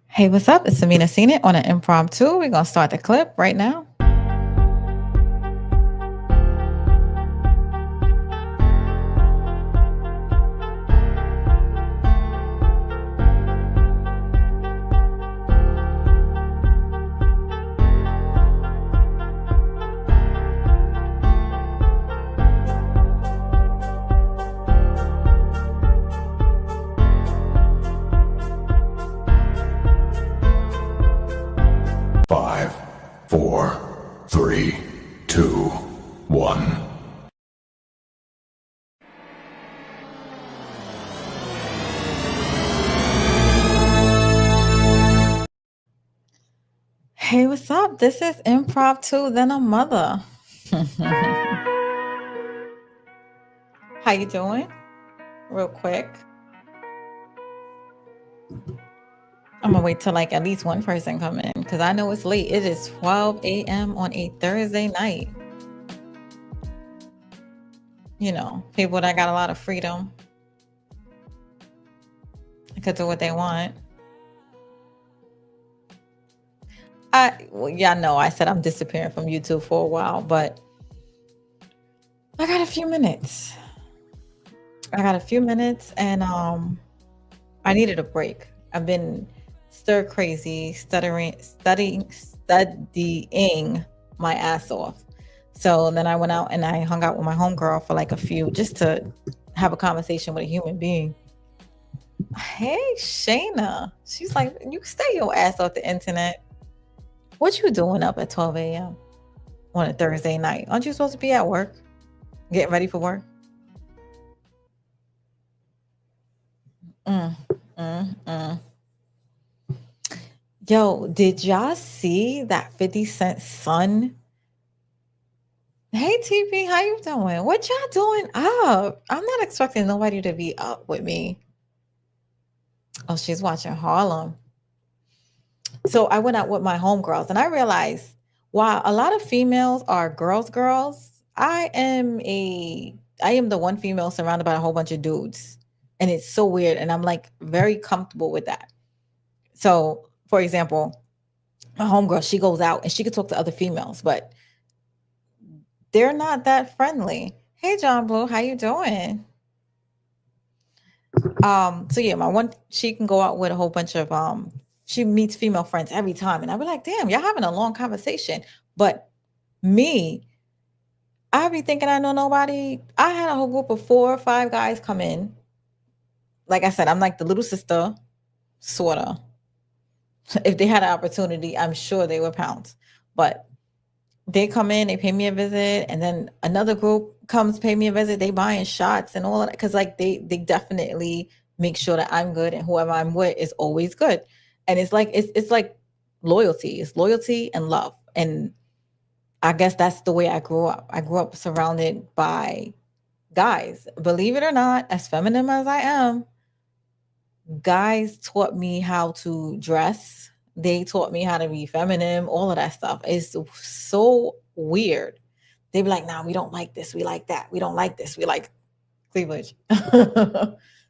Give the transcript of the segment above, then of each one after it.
Hey, what's up? It's Amina Seen It on an impromptu. We're gonna start the clip right now. 5, 4, 3, 2, 1. Hey, what's up? This is impromptu, then a mother. How you doing? Real quick. I'm gonna wait till like at least one person come in because I know it's late. It is 12 a.m. on a Thursday night. People that got a lot of freedom. They could do what they want. Y'all know I said I'm disappearing from YouTube for a while, but I got a few minutes. And I needed a break. I've been stir crazy, studying my ass off. So then I went out and I hung out with my homegirl for like a few, just to have a conversation with a human being. Hey, Shayna. She's like, you stay your ass off the internet. What you doing up at 12 a.m. on a Thursday night? Aren't you supposed to be at work, getting ready for work? Mm, mm, mm. Yo, did y'all see that 50 Cent son? Hey TP, how you doing? What y'all doing up? I'm not expecting nobody to be up with me. Oh, she's watching Harlem. So I went out with my homegirls and I realized while a lot of females are girls, I am the one female surrounded by a whole bunch of dudes. And it's so weird. And I'm like very comfortable with that. So, for example, my homegirl, she goes out and she could talk to other females, but they're not that friendly. Hey, John Blue, how you doing? So yeah, my one, she can go out with a whole bunch of she meets female friends every time, and I'd be like, damn, y'all having a long conversation. But me, I be thinking I know nobody. I had a whole group of 4 or 5 guys come in. Like I said, I'm like the little sister, sorta. If they had an opportunity, I'm sure they would pounce. But they come in, they pay me a visit, and then another group comes pay me a visit. They buying shots and all of that because like they definitely make sure that I'm good and whoever I'm with is always good. And it's like loyalty. It's loyalty and love. And I guess that's the way I grew up. I grew up surrounded by guys. Believe it or not, as feminine as I am, guys taught me how to dress. They taught me how to be feminine, all of that stuff. It's so weird. They be like, nah, we don't like this. We like that. We don't like this. We like cleavage.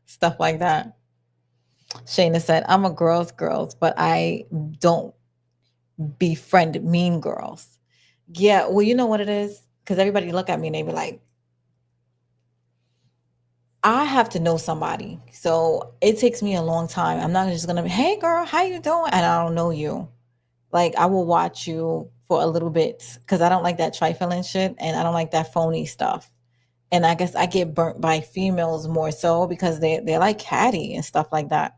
Stuff like that. Shayna said, I'm a girls, but I don't befriend mean girls. Yeah, well, you know what it is? Because everybody look at me and they be like, I have to know somebody. So it takes me a long time. I'm not just gonna be, hey girl, how you doing? And I don't know you. Like I will watch you for a little bit because I don't like that trifling shit and I don't like that phony stuff. And I guess I get burnt by females more so because they're like catty and stuff like that.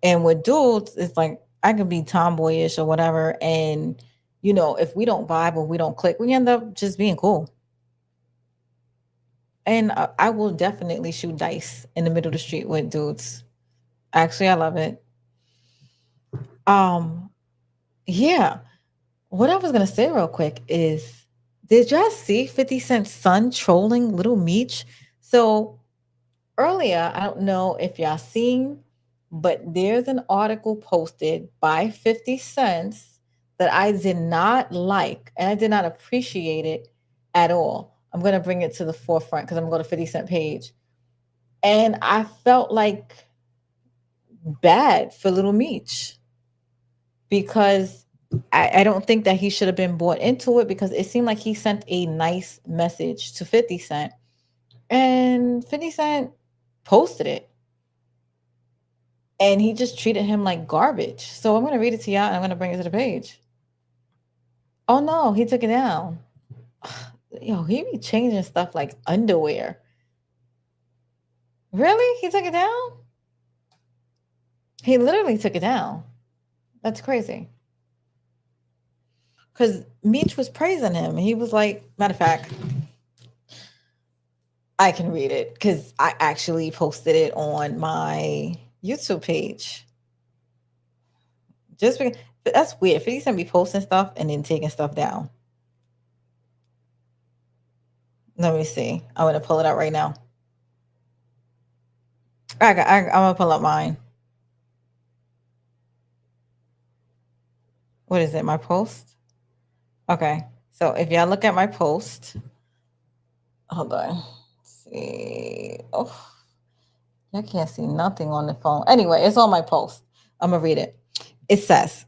And with dudes, it's like I can be tomboyish or whatever. And if we don't vibe or we don't click, we end up just being cool. And I will definitely shoot dice in the middle of the street with dudes. Actually, I love it. Um, yeah. What I was gonna say real quick is, did y'all see 50 Cent's son trolling Little Meech? So earlier, I don't know if y'all seen, but there's an article posted by 50 Cents that I did not like and I did not appreciate it at all. I'm gonna bring it to the forefront because I'm gonna go to 50 Cent page. And I felt like bad for Little Meech because I don't think that he should have been bought into it because it seemed like he sent a nice message to 50 Cent and 50 Cent posted it and he just treated him like garbage. So I'm going to read it to y'all and I'm going to bring it to the page. Oh no, he took it down. Yo, he be changing stuff like underwear. Really? He took it down? He literally took it down. That's crazy. Because Meech was praising him. He was like, matter of fact, I can read it because I actually posted it on my YouTube page. Just because that's weird. 50 Cent be posting stuff and then taking stuff down. Let me see. I'm gonna pull it out right now. I'm gonna pull up mine. What is it? My post? Okay. So if y'all look at my post, hold on. Let's see. Oh, I can't see nothing on the phone. Anyway, it's on my post. I'm gonna read it. It says,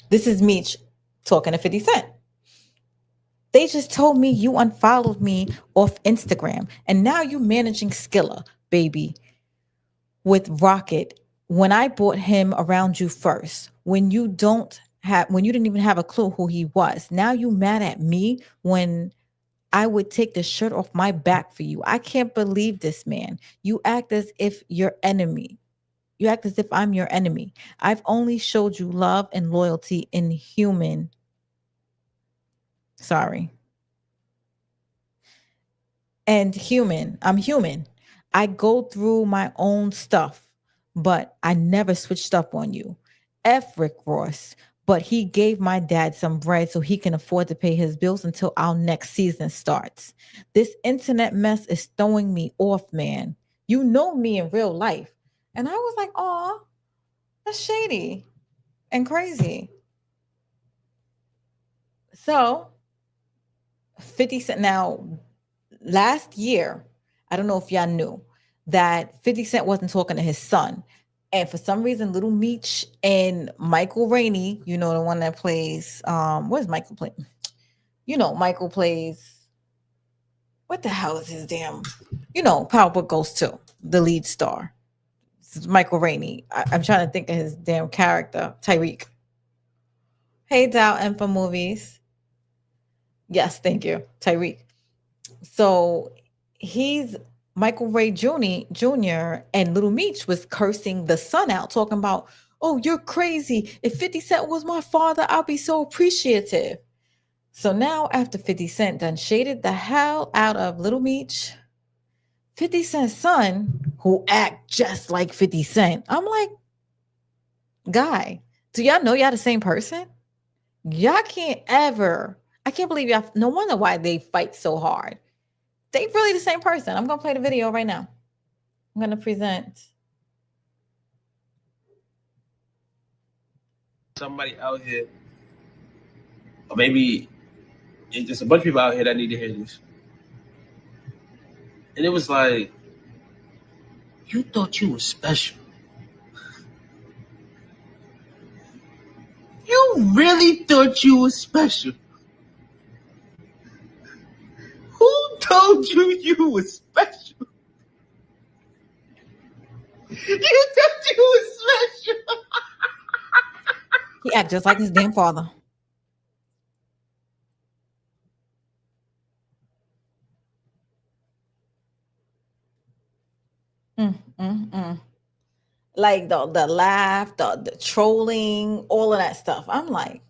"This is Meech talking to 50 Cent. They just told me you unfollowed me off Instagram, and now you managing Skilla, baby, with Rocket. When I brought him around you first, when you didn't even have a clue who he was. Now you mad at me when I would take the shirt off my back for you. I can't believe this, man. You act as if you're enemy. You act as if I'm your enemy. I've only showed you love and loyalty in human. Sorry. And human. I'm human. I go through my own stuff, but I never switched up on you. F. Rick Ross. But he gave my dad some bread so he can afford to pay his bills until our next season starts. This internet mess is throwing me off, man. You know me in real life. And I was like, oh, that's shady and crazy. So 50 Cent now, last year, I don't know if y'all knew that 50 Cent wasn't talking to his son. And for some reason, Little Meech and Michael Rainey, you know, the one that plays, what is Michael play? You know, Michael plays, what the hell is his damn, you know, Powerbook Ghost 2, the lead star. This is Michael Rainey. I'm trying to think of his damn character, Tyreek. Hey, Dow and for movies. Yes, thank you, Tyreek. So he's Michael Ray Jr. and Little Meech was cursing the son out, talking about, oh, you're crazy. If 50 Cent was my father, I'll be so appreciative. So now after 50 Cent done shaded the hell out of Little Meech, 50 Cent's son, who act just like 50 Cent, I'm like, guy, do y'all know y'all the same person? Y'all can't ever. I can't believe y'all. No wonder why they fight so hard. They really the same person. I'm gonna play the video right now. I'm gonna present. Somebody out here, or maybe it's just a bunch of people out here that need to hear this. And it was like, you thought you were special. You really thought you were special. Who told you you were special? You thought you were special. He act just like his damn father. Mm, mm, mm. Like the laugh, the trolling, all of that stuff. I'm like,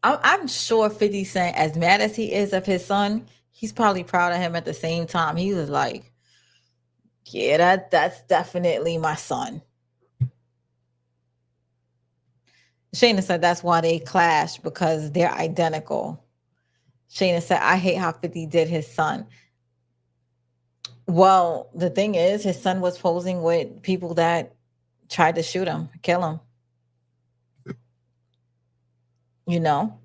I'm sure 50 Cent, as mad as he is of his son, he's probably proud of him at the same time. He was like, yeah, that's definitely my son. Shayna said that's why they clash because they're identical. Shayna said, I hate how 50 did his son. Well, the thing is, his son was posing with people that tried to shoot him, kill him. You know?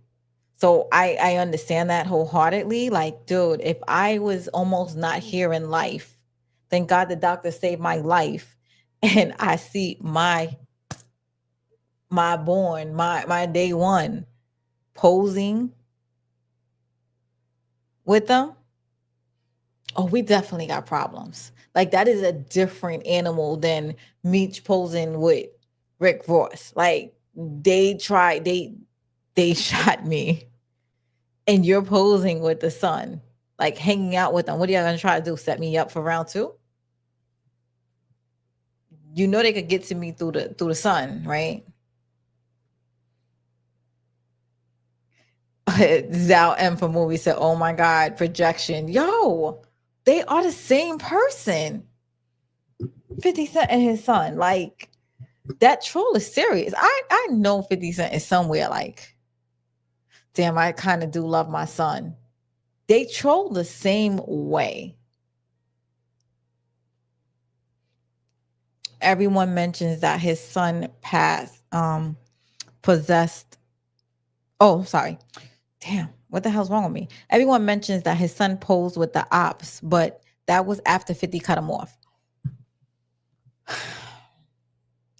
So I understand that wholeheartedly. Like, dude, if I was almost not here in life, thank God the doctor saved my life, and I see my day one posing with them, oh, we definitely got problems. Like that is a different animal than Meech posing with Rick Ross. Like they shot me, and you're posing with the son, like hanging out with them. What are y'all gonna try to do? Set me up for round two? You know they could get to me through the sun, right? Zhao M for movie said, "Oh my God, projection, yo, they are the same person." 50 Cent and his son, like that troll is serious. I know 50 Cent is somewhere like, damn, I kind of do love my son. They troll the same way. Everyone mentions that his son passed, possessed. Oh, sorry. Damn, what the hell's wrong with me? Everyone mentions that his son posed with the ops, but that was after 50 cut him off.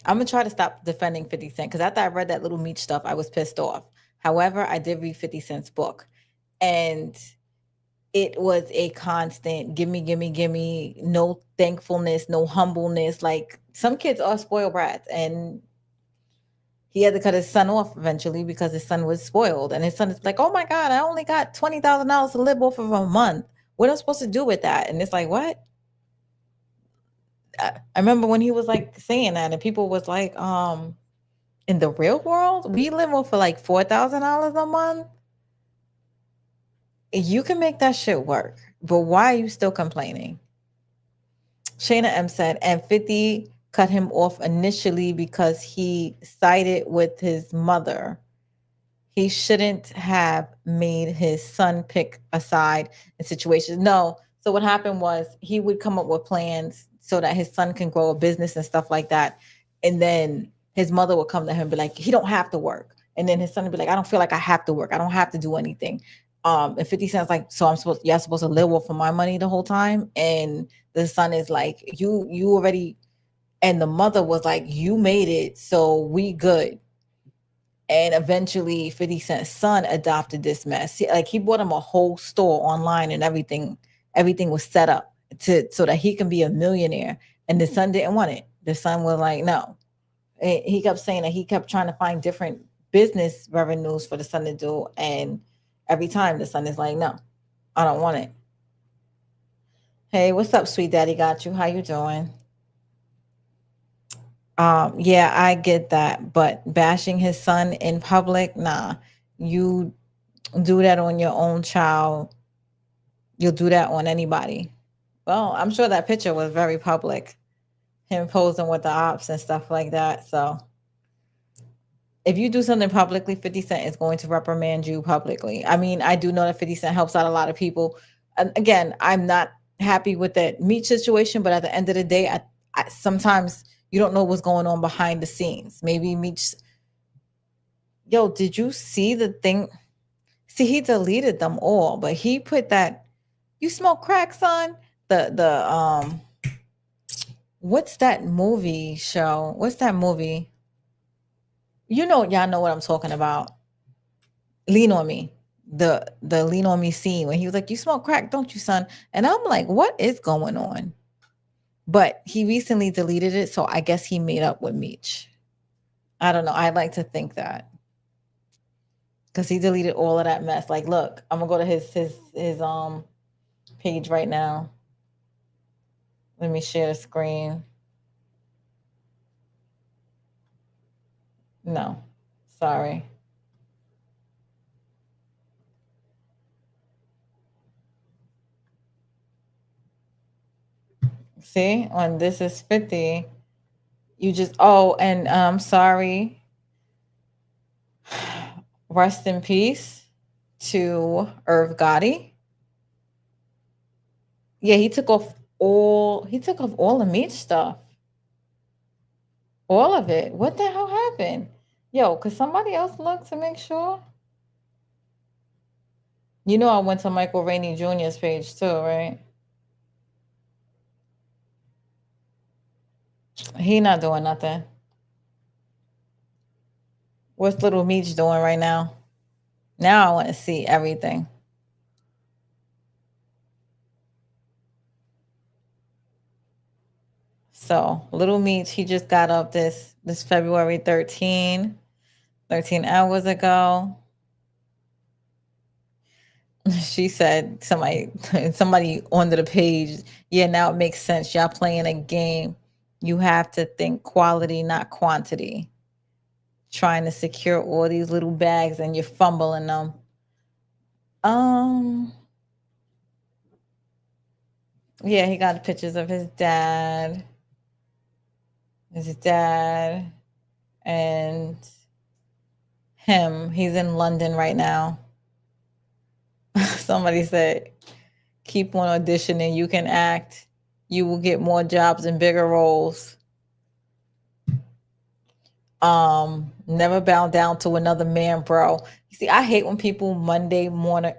I'm gonna try to stop defending 50 Cent because after I read that little Meech stuff, I was pissed off. However, I did read 50 Cent's book, and it was a constant gimme, gimme, gimme, no thankfulness, no humbleness. Like some kids are spoiled brats, and he had to cut his son off eventually because his son was spoiled. And his son is like, "Oh my God, I only got $20,000 to live off of a month. What am I supposed to do with that?" And it's like, what? I remember when he was like saying that, and people was like, in the real world, we live off for like $4,000 a month. You can make that shit work, but why are you still complaining? Shayna M said, and 50 cut him off initially because he sided with his mother. He shouldn't have made his son pick a side in situations. No. So what happened was he would come up with plans so that his son can grow a business and stuff like that. And then his mother would come to him and be like, he don't have to work. And then his son would be like, I don't feel like I have to work. I don't have to do anything. And 50 Cent's like, so you're supposed to live off of my money the whole time. And the son is like, you already, and the mother was like, you made it, so we good. And eventually 50 Cent's son adopted this mess. Like he bought him a whole store online and everything. Everything was set up to so that he can be a millionaire. And the son didn't want it. The son was like, no. And he kept saying that he kept trying to find different business revenues for the son to do. And every time the son is like, no, I don't want it. Hey, what's up, sweet daddy? Got you. How you doing? Yeah, I get that, but bashing his son in public, nah. You do that on your own child, you'll do that on anybody. Well, I'm sure that picture was very public, him posing with the ops and stuff like that. So if you do something publicly, 50 Cent is going to reprimand you publicly. I mean, I do know that 50 Cent helps out a lot of people. And again, I'm not happy with that meat situation, but at the end of the day, I sometimes you don't know what's going on behind the scenes. Maybe Meech, yo, did you see the thing? See, he deleted them all, but he put that, you smoke crack, son? The what's that movie show? What's that movie? Y'all know what I'm talking about. Lean on Me. The Lean on Me scene when he was like, "You smoke crack, don't you, son?" And I'm like, what is going on? But he recently deleted it, so I guess he made up with Meech. I don't know. I like to think that. Because he deleted all of that mess. Like, look, I'm gonna go to his page right now. Let me share the screen. No, sorry. See, on This Is 50, you just, oh, and I'm sorry. Rest in peace to Irv Gotti. Yeah, he took off all the meat stuff. All of it. What the hell happened? Yo, could somebody else look to make sure? You know, I went to Michael Rainey Jr.'s page too, right? He not doing nothing. What's Little Meech doing right now? Now I want to see everything. So Little Meech, he just got up this February 13 hours ago. She said somebody on the page, yeah, now it makes sense. Y'all playing a game. You have to think quality, not quantity. Trying to secure all these little bags and you're fumbling them. Um, yeah, he got pictures of his dad. His dad and him. He's in London right now. Somebody said, keep on auditioning. You can act. You will get more jobs and bigger roles. Never bow down to another man, bro. You see, I hate when people Monday morning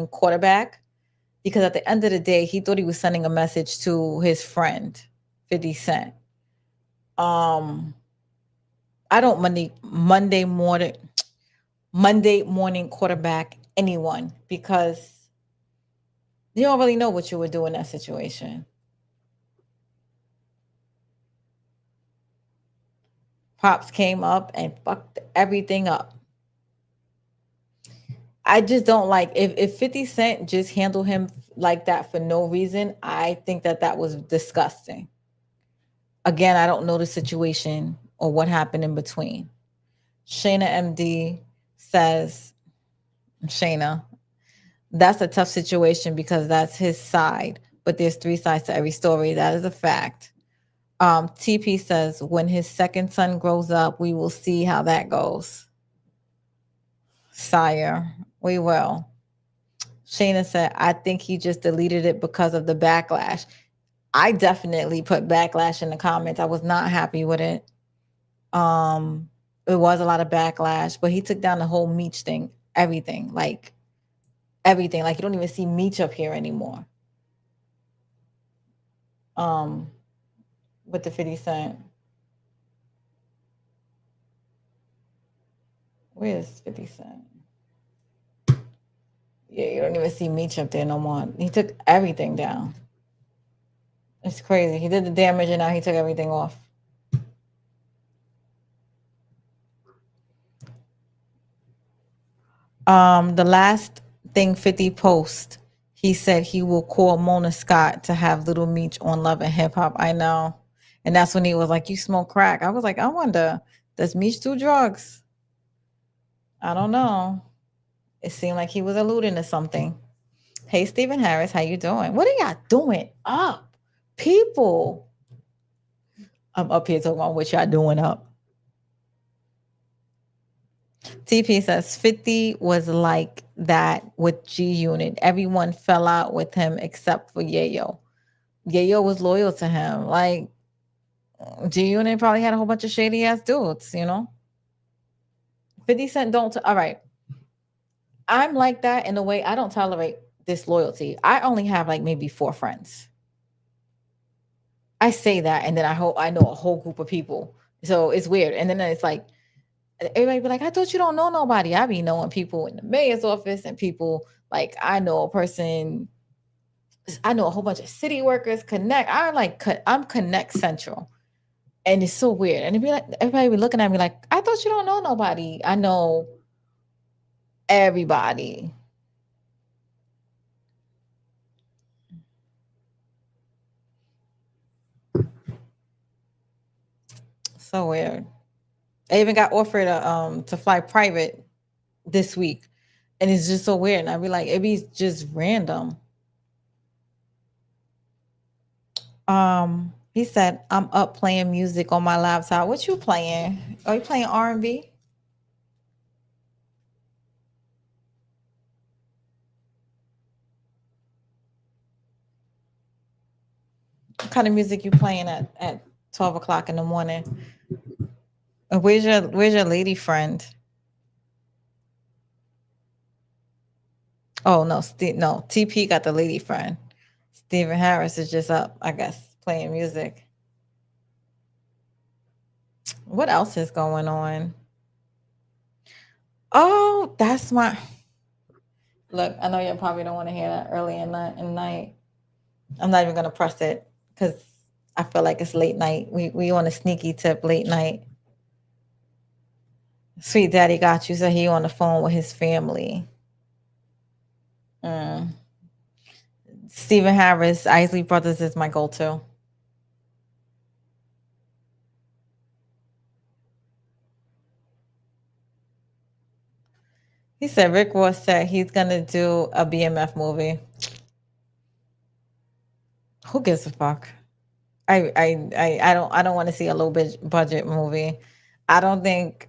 quarterback, because at the end of the day, he thought he was sending a message to his friend, 50 Cent. Um, I don't Monday morning quarterback anyone because you don't really know what you would do in that situation. Pops came up and fucked everything up. I just don't like if 50 Cent just handled him like that for no reason. I think that was disgusting. Again, I don't know the situation or what happened in between. Shayna MD says, Shayna, that's a tough situation because that's his side, but there's three sides to every story. That is a fact. TP says, when his second son grows up, we will see how that goes. Sire, we will. Shayna said, I think he just deleted it because of the backlash. I definitely put backlash in the comments. I was not happy with it. It was a lot of backlash, but he took down the whole Meech thing, everything, like everything. Like you don't even see Meech up here anymore. Um, with the 50 Cent. Where's 50 Cent? Yeah, you don't even see Meech up there no more. He took everything down. It's crazy. He did the damage and now he took everything off. The last thing 50 post, he said he will call Mona Scott to have Little Meech on Love and Hip Hop. I know. And that's when he was like, you smoke crack. I was like, I wonder, does Meech do drugs? I don't know. It seemed like he was alluding to something. Hey, Stephen Harris, how you doing? What are y'all doing up? People. I'm up here talking about what y'all doing up. TP says 50 was like that with G Unit. Everyone fell out with him except for Yayo. Yayo was loyal to him. Like G Unit probably had a whole bunch of shady ass dudes, you know? 50 Cent don't. All right. I'm like that in a way. I don't tolerate disloyalty. I only have like maybe 4 friends. I say that, and then I know a whole group of people. So it's weird. And then it's like, everybody be like, I thought you don't know nobody. I be knowing people in the mayor's office and people like I know a person. I know a whole bunch of city workers. I'm Connect Central, and it's so weird. And it'd be like everybody be looking at me like, I thought you don't know nobody. I know everybody. So weird. I even got offered to fly private this week, and it's just so weird. And I'd be like, it be just random. He said, I'm up playing music on my laptop. What you playing? Are you playing R&B? What kind of music you playing at 12 o'clock in the morning? Where's your lady friend? Oh no, no. TP got the lady friend. Stephen Harris is just up, I guess, playing music. What else is going on? Oh, that's my look. I know you probably don't want to hear that early in night. I'm not even gonna press it because I feel like it's late night. We on a sneaky tip late night. Sweet Daddy got you. So he on the phone with his family. Mm. Stephen Harris, Isley Brothers is my go-to. He said Rick Ross said he's gonna do a BMF movie. Who gives a fuck? I don't want to see a low budget movie. I don't think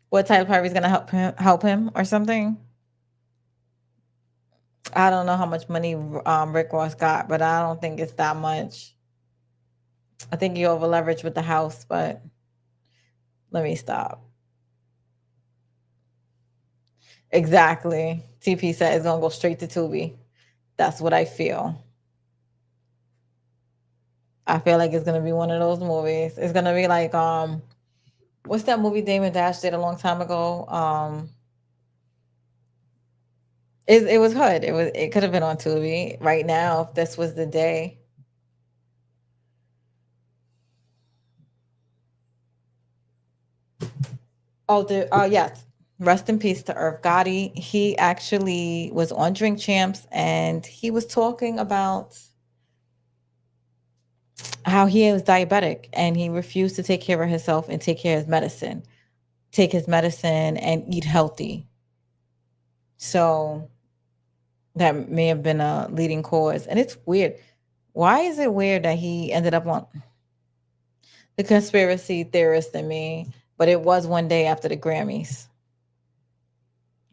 what Tyler Perry's gonna help him or something. I don't know how much money Rick Ross got, but I don't think it's that much. I think he over leveraged with the house, but let me stop. Exactly. TP said it's gonna go straight to Tubi. That's what I feel. I feel like it's gonna be one of those movies. It's gonna be like what's that movie Damon Dash did a long time ago? It was Hood. It could have been on Tubi right now if this was the day. Oh, yes. Rest in peace to Irv Gotti. He actually was on Drink Champs and he was talking about how he was diabetic and he refused to take care of himself and take care of his medicine. Take his medicine and eat healthy. So that may have been a leading cause. And it's weird. Why is it weird that he ended up on the conspiracy theorist in me? But it was one day after the Grammys.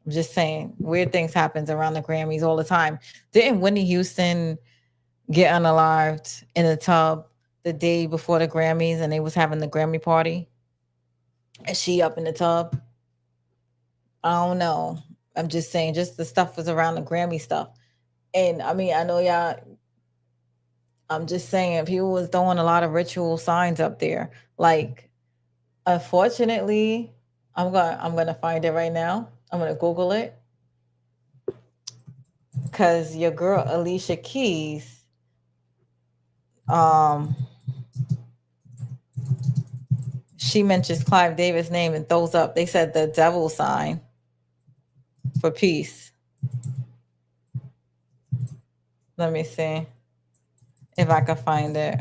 I'm just saying, weird things happens around the Grammys all the time. Didn't Whitney Houston get unalived in a tub the day before the Grammys and they was having the Grammy party? And she up in the tub? I don't know. I'm just saying, just the stuff was around the Grammy stuff. And I mean, I know y'all, I'm just saying, people was throwing a lot of ritual signs up there. Like, unfortunately, I'm gonna find it right now. I'm gonna Google it. Cause your girl Alicia Keys, um, she mentions Clive Davis' name and throws up. They said the devil sign for peace. Let me see if I can find it.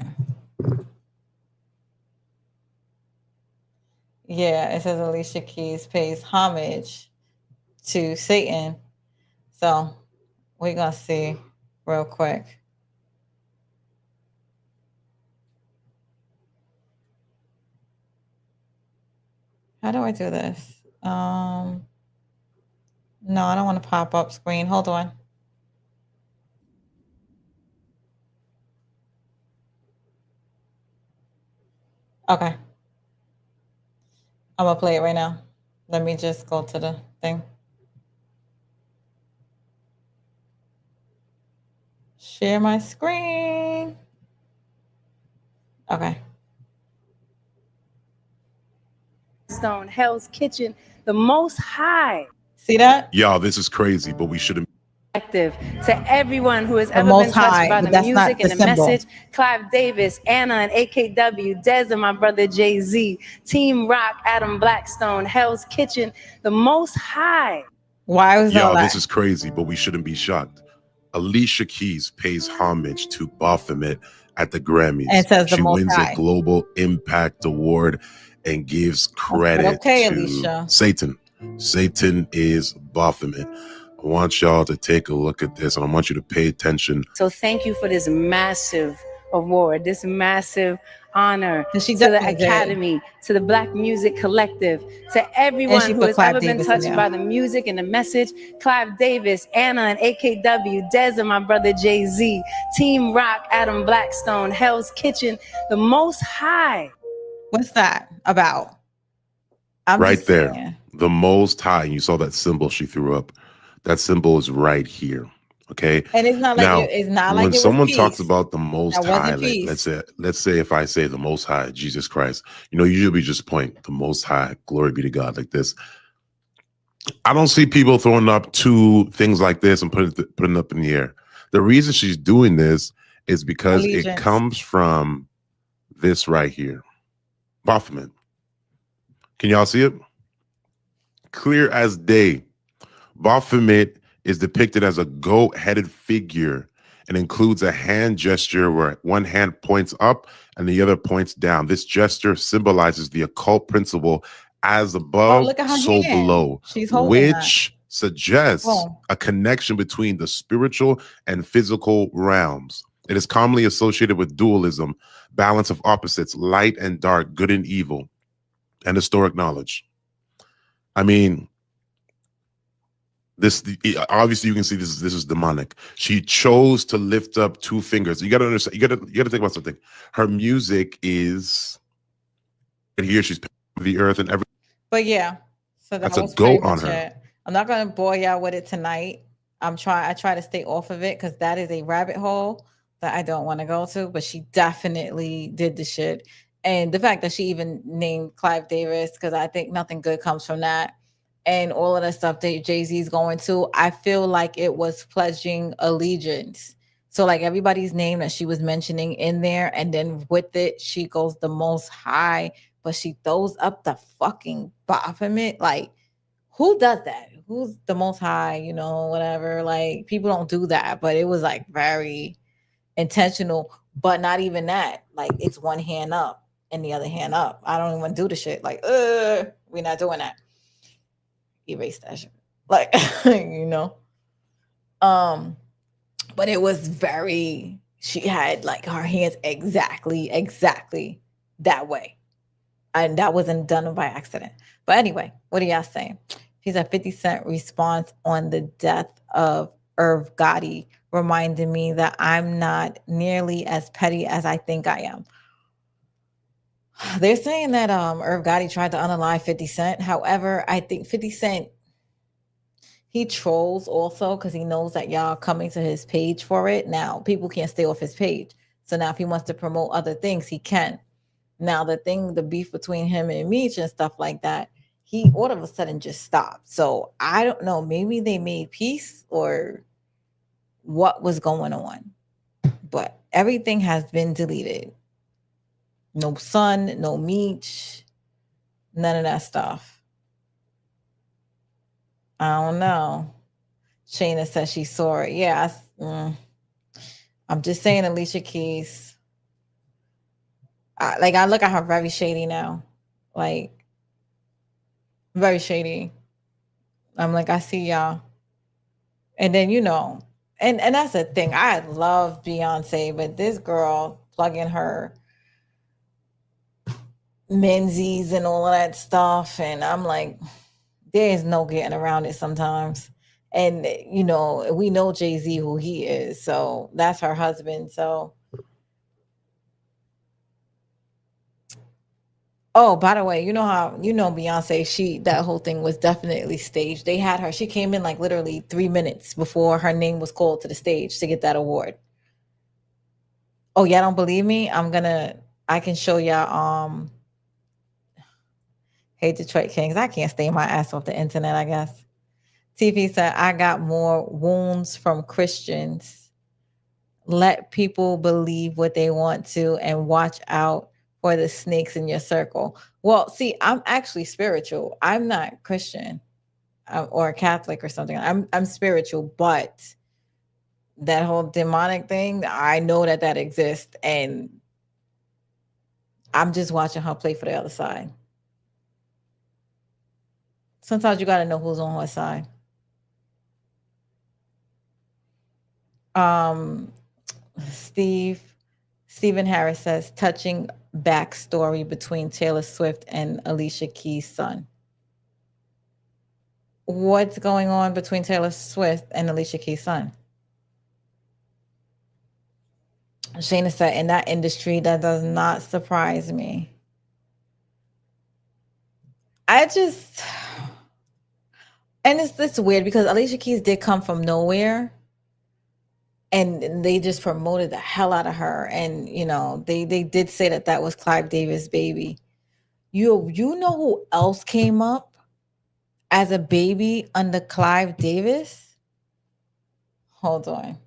Yeah, it says Alicia Keys pays homage to Satan. So we're gonna see real quick. How do I do this? No, I don't want to pop up screen. Hold on. Okay. I'm gonna play it right now. Let me just go to the thing. Share my screen. Okay. Stone, Hell's Kitchen, the Most High. See that? Y'all, this is crazy, but we shouldn't. To everyone who has The ever Most been touched High, by but the that's not music the and the symbol. message, Clive Davis, Anna and AKW, Dez and my brother Jay-Z, Team Rock, Adam Blackstone, Hell's Kitchen, the Most High. Why was all Y'all, that? this is crazy, but we shouldn't be shocked. Alicia Keys pays homage to Baphomet at the Grammys. And it says the She Most wins High. a Global Impact Award and gives credit okay, to Alicia. Satan. Satan is Baphomet. I want y'all to take a look at this and I want you to pay attention. So thank you for this massive award, this massive honor And she to the definitely did. Academy, to the Black Music Collective, to everyone she who put has Clive ever been Davis in touched there. by the music and the message. Clive Davis, Anna and AKW, Dez and my brother Jay-Z, Team Rock, Adam Blackstone, Hell's Kitchen, the Most High. What's that about? I'm Right just there. saying. The Most High. You saw that symbol she threw up. That symbol is right here. Okay. And it's not like Now, when it was someone talks peace. about the Most That High, wasn't like peace. let's say if I say the Most High, Jesus Christ, usually we just point the Most High, glory be to God, like this. I don't see people throwing up two things like this and putting up in the air. The reason she's doing this is because it Allegiance. comes from this right here, Baphomet. Can y'all see it? Clear as day. Baphomet is depicted as a goat-headed figure and includes a hand gesture where one hand points up and the other points down. This gesture symbolizes the occult principle as Oh, above, look at her so hand. below, She's holding that. which suggests Oh. a connection between the spiritual and physical realms. It is commonly associated with dualism, balance of opposites, light and dark, good and evil, and historic knowledge. I mean, this obviously you can see this is demonic. She chose to lift up two fingers. You gotta understand, you gotta think about something. Her music is here, she's the earth and everything. But yeah, so that That's a was pretty goat on much her. it. I'm not gonna bore y'all with it tonight. I try to stay off of it because that is a rabbit hole that I don't want to go to. But she definitely did the shit. And the fact that she even named Clive Davis, because I think nothing good comes from that. And all of the stuff that Jay-Z's going to, I feel like it was pledging allegiance. So like everybody's name that she was mentioning in there, and then with it, she goes the Most High, but she throws up the fucking Baphomet. Like, who does that? Who's the Most High? Whatever. Like, people don't do that, but it was like very intentional. But not even that. Like, it's one hand up and the other hand up. I don't even do the shit. Like, we're not doing that. Erase that shit. Like, but it was very. She had like her hands exactly that way. And that wasn't done by accident. But anyway, what are y'all saying? She's a 50 Cent response on the death of Irv Gotti, reminding me that I'm not nearly as petty as I think I am. They're saying that Irv Gotti tried to unalive 50 Cent. However, I think 50 Cent, he trolls also because he knows that y'all coming to his page for it. Now, people can't stay off his page. So now if he wants to promote other things, he can. Now, the beef between him and Meech and stuff like that, he all of a sudden just stopped. So I don't know. Maybe they made peace or what was going on. But everything has been deleted. No Son, no Meech, none of that stuff. I don't know. Shayna says she saw it. Yeah, I'm just saying, Alicia Keys. I look at her very shady now. Like, very shady. I'm like, I see y'all. And then, and that's the thing. I love Beyonce, but this girl plugging her Menzies and all of that stuff. And I'm like, there is no getting around it sometimes. And, we know Jay-Z who he is. So that's her husband. So. Oh, by the way, you know how Beyonce, that whole thing was definitely staged. They had her, she came in like literally 3 minutes before her name was called to the stage to get that award. Oh, y'all don't believe me? I can show y'all Hey Detroit Kings. I can't stay my ass off the internet, I guess. TV said, I got more wounds from Christians. Let people believe what they want to and watch out for the snakes in your circle. Well, see, I'm actually spiritual. I'm not Christian or Catholic or something. I'm spiritual, but that whole demonic thing, I know that exists, and I'm just watching her play for the other side. Sometimes you got to know who's on her side. Stephen Harris says, touching backstory between Taylor Swift and Alicia Keys' son. What's going on between Taylor Swift and Alicia Keys' son? Shayna said, in that industry, that does not surprise me. And it's weird because Alicia Keys did come from nowhere, and they just promoted the hell out of her. And they did say that was Clive Davis' baby. You know who else came up as a baby under Clive Davis? Hold on.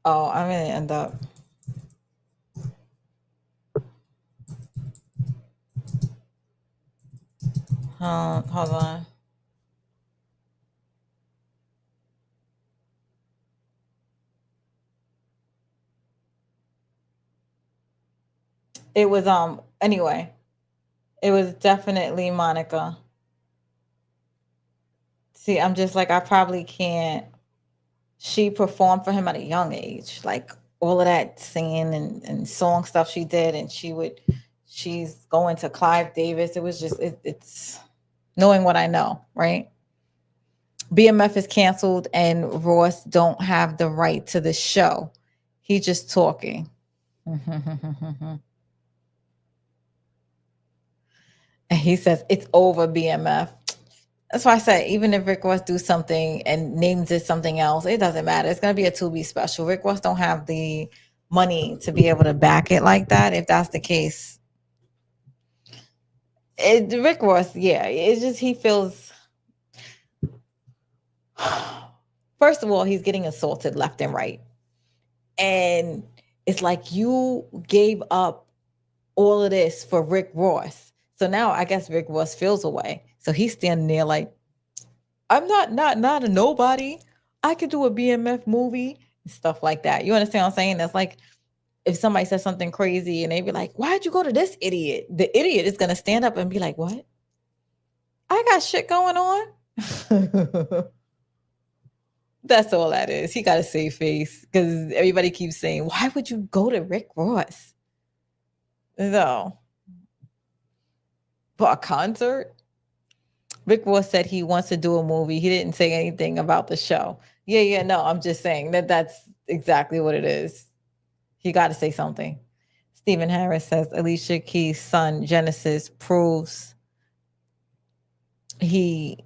Oh, I'm gonna end up. Hold on. It was anyway. It was definitely Monica. See, I'm just like, I probably can't. She performed for him at a young age, like all of that singing and song stuff she did, and she's going to Clive Davis. It was just it's knowing what I know, right? BMF is canceled and Ross don't have the right to the show. He just talking. And he says it's over, BMF. That's why I said, even if Rick Ross do something and names it something else, it doesn't matter. It's going to be a Tubi special. Rick Ross don't have the money to be able to back it like that. If that's the case, Rick Ross, yeah, it's just he feels. First of all, he's getting assaulted left and right, and it's like you gave up all of this for Rick Ross. So now I guess Rick Ross feels away. So he's standing there like, I'm not a nobody. I could do a BMF movie and stuff like that. You understand what I'm saying? That's like if somebody says something crazy and they be like, why'd you go to this idiot? The idiot is gonna stand up and be like, what? I got shit going on. That's all that is. He got a safe face because everybody keeps saying, why would you go to Rick Ross? So, for a concert? Rick Ross said he wants to do a movie. He didn't say anything about the show. Yeah, no, I'm just saying that's exactly what it is. He got to say something. Stephen Harris says Alicia Keys' son, Genesis, proves he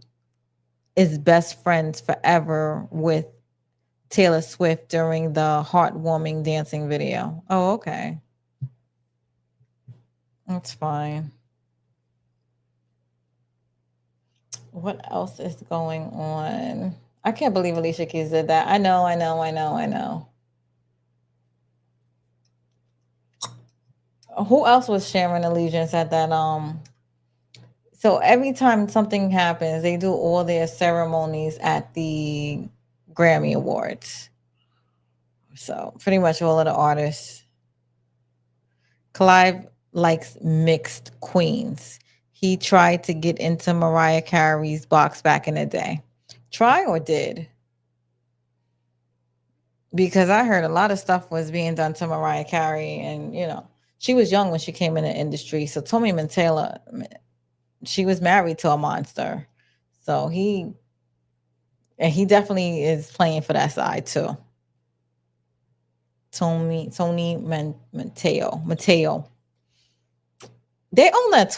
is best friends forever with Taylor Swift during the heartwarming dancing video. Oh, okay. That's fine. What else is going on? I can't believe Alicia Keys did that. I know. Who else was sharing allegiance at that? So every time something happens, they do all their ceremonies at the Grammy Awards. So pretty much all of the artists. Clive likes mixed queens. He tried to get into Mariah Carey's box back in the day. Try or did? Because I heard a lot of stuff was being done to Mariah Carey, and she was young when she came in the industry. So Tommy Taylor, she was married to a monster. So he definitely is playing for that side too. Tony Mateo. They own that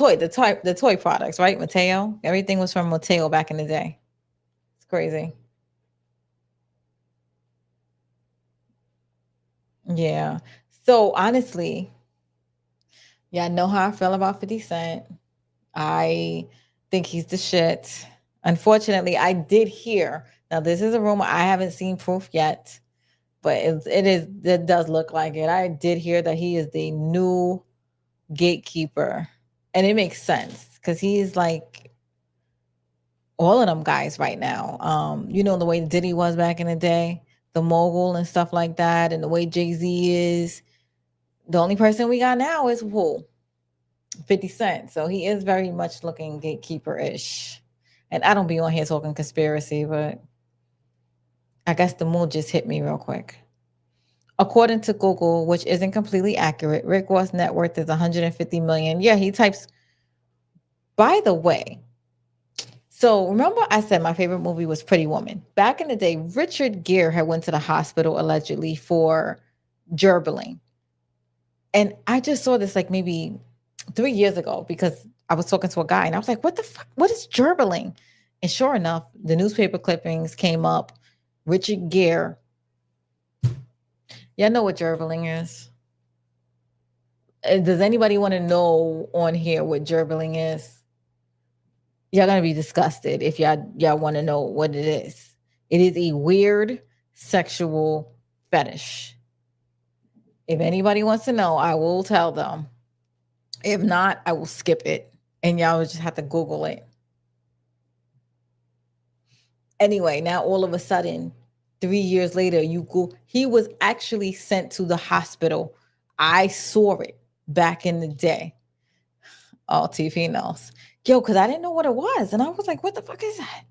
the toy products, right? Mateo. Everything was from Mateo back in the day. It's crazy. Yeah. So honestly, yeah, I know how I feel about 50 Cent. I think he's the shit. Unfortunately, I did hear. Now, this is a rumor. I haven't seen proof yet, but it does look like it. I did hear that he is the new gatekeeper, and it makes sense because he's like all of them guys right now. The way Diddy was back in the day, the mogul and stuff like that, and the way Jay-Z is. The only person we got now is who? 50 Cent. So he is very much looking gatekeeper-ish. And I don't be on here talking conspiracy, but I guess the mood just hit me real quick. According to Google, which isn't completely accurate, Rick Ross' net worth is 150 million. Yeah, he types. By the way, so remember I said my favorite movie was Pretty Woman. Back in the day, Richard Gere had went to the hospital allegedly for gerbiling. And I just saw this like maybe 3 years ago because I was talking to a guy and I was like, what the fuck? What is gerbling? And sure enough, the newspaper clippings came up. Richard Gere. Y'all know what gerbling is? Does anybody want to know on here what gerbling is? Y'all gonna be disgusted if y'all want to know what it is. It is a weird sexual fetish. If anybody wants to know, I will tell them. If not, I will skip it, and y'all will just have to Google it. Anyway, now all of a sudden, 3 years later, he was actually sent to the hospital. I saw it back in the day. Oh, TV knows. Yo, because I didn't know what it was. And I was like, what the fuck is that?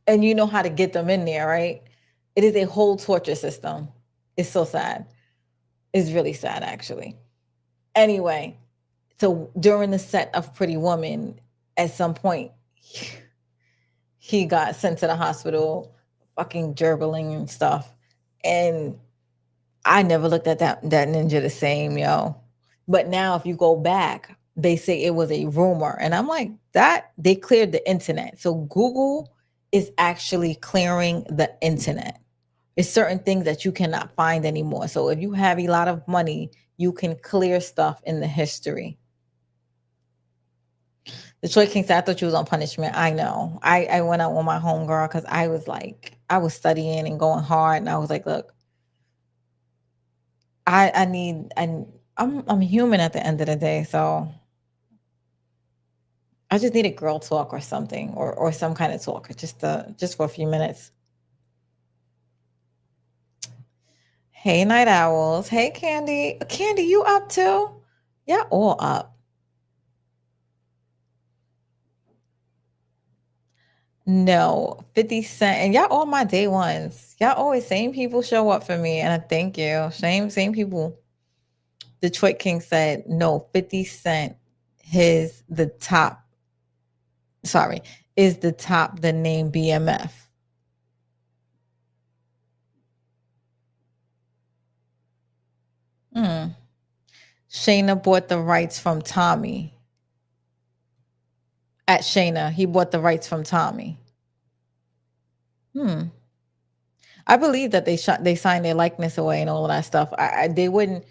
And you know how to get them in there, right? It is a whole torture system. It's so sad. It's really sad, actually. Anyway, so during the set of Pretty Woman, at some point, he got sent to the hospital, fucking gerbling and stuff. And I never looked at that ninja the same, yo. But now if you go back, they say it was a rumor. And I'm like, that they cleared the internet. So Google is actually clearing the internet. There's certain things that you cannot find anymore. So if you have a lot of money, you can clear stuff in the history. The Detroit King said, I thought you was on punishment. I know. I went out with my homegirl because I was studying and going hard. And I was like, look, I'm human at the end of the day. So I just need a girl talk or something, or some kind of talk, just for a few minutes. Hey, night owls. Hey, Candy. Candy, you up too? Yeah, all up. No, 50 Cent. And y'all all my day ones. Y'all always same people show up for me. And I thank you. Same people. Detroit King said, no, 50 Cent is the top, the name BMF. Shayna bought the rights from Tommy. At Shayna, he bought the rights from Tommy. I believe that they signed their likeness away and all of that stuff. They wouldn't.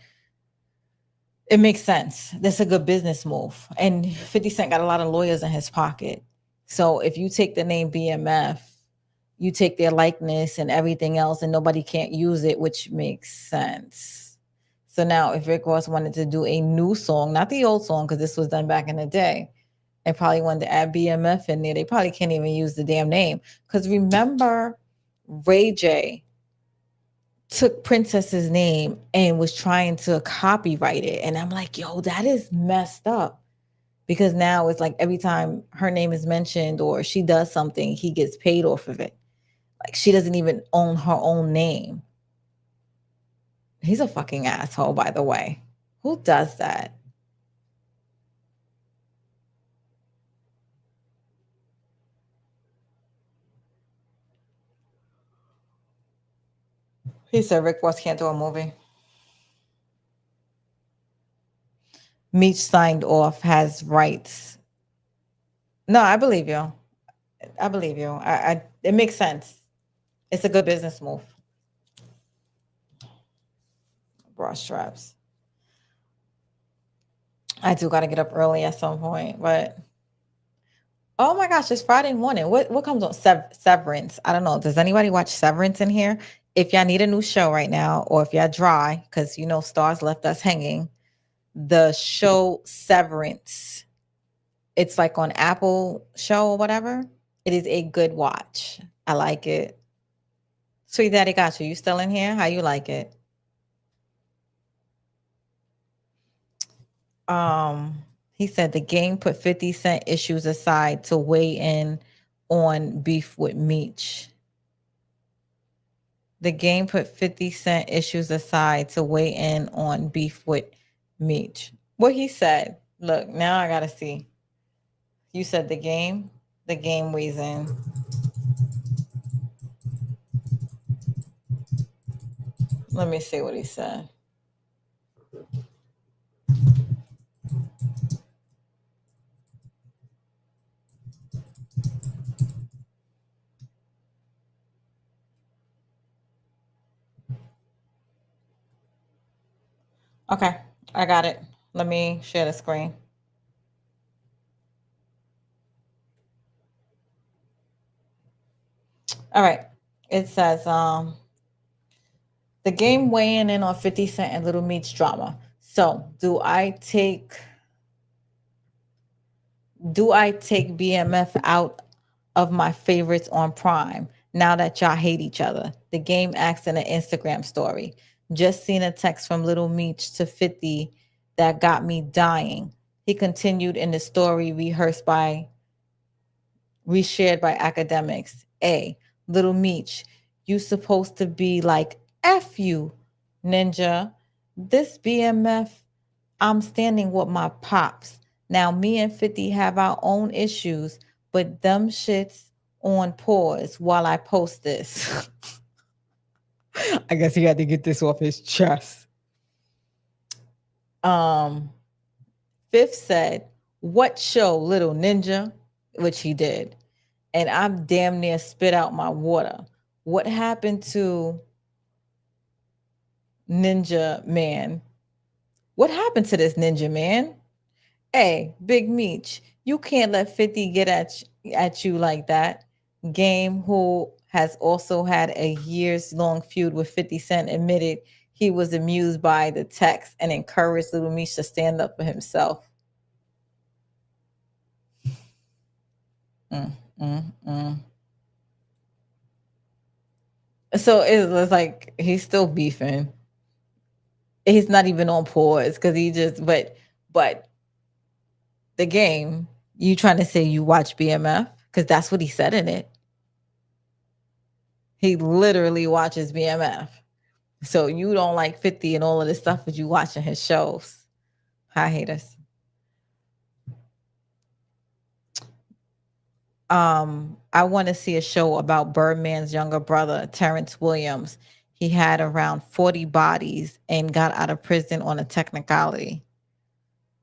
It makes sense. That's a good business move. And 50 Cent got a lot of lawyers in his pocket. So if you take the name BMF, you take their likeness and everything else, and nobody can't use it, which makes sense. So now if Rick Ross wanted to do a new song, not the old song, because this was done back in the day, they probably wanted to add BMF in there. They probably can't even use the damn name. Because remember, Ray J took Princess's name and was trying to copyright it. And I'm like, yo, that is messed up. Because now it's like every time her name is mentioned or she does something, he gets paid off of it. Like she doesn't even own her own name. He's a fucking asshole, by the way. Who does that? He said Rick Ross can't do a movie. Meech signed off, has rights. No, I believe you. I believe you. It makes sense. It's a good business move. Bra straps. I do got to get up early at some point, but oh my gosh, it's Friday morning. What comes on Severance? I don't know. Does anybody watch Severance in here? If y'all need a new show right now, or if y'all dry, because you know Stars left us hanging, the show Severance. It's like on Apple show or whatever. It is a good watch. I like it. Sweet Daddy got you. You still in here? How you like it? He said the game put 50 Cent issues aside to weigh in on beef with Meech. The game put 50 Cent issues aside to weigh in on beef with Meech. What he said. Look, now I gotta see. You said the game weighs in. Let me see what he said. Okay, I got it. Let me share the screen. All right. It says the game weighing in on 50 Cent and Little Meat's drama. So do I take BMF out of my favorites on Prime now that y'all hate each other? The game asked in an Instagram story. Just seen a text from Little Meech to 50 that got me dying. He continued in the story reshared by academics. A. Little Meech, you supposed to be like F you, ninja. This BMF, I'm standing with my pops. Now me and 50 have our own issues, but them shits on pause while I post this. I guess he had to get this off his chest. Fifth said, what show, little ninja? Which he did. And I'm damn near spit out my water. What happened to Ninja Man? What happened to this Ninja Man? Hey, Big Meech, you can't let 50 get at you like that. Game, who has also had a years-long feud with 50 Cent, admitted he was amused by the text and encouraged Little Meech to stand up for himself. So it's like he's still beefing. He's not even on pause because but the game, you trying to say you watch BMF? Because that's what he said in it. He literally watches BMF. So you don't like 50 and all of this stuff, but you watching his shows. Hi, haters. I want to see a show about Birdman's younger brother, Terrence Williams. He had around 40 bodies and got out of prison on a technicality.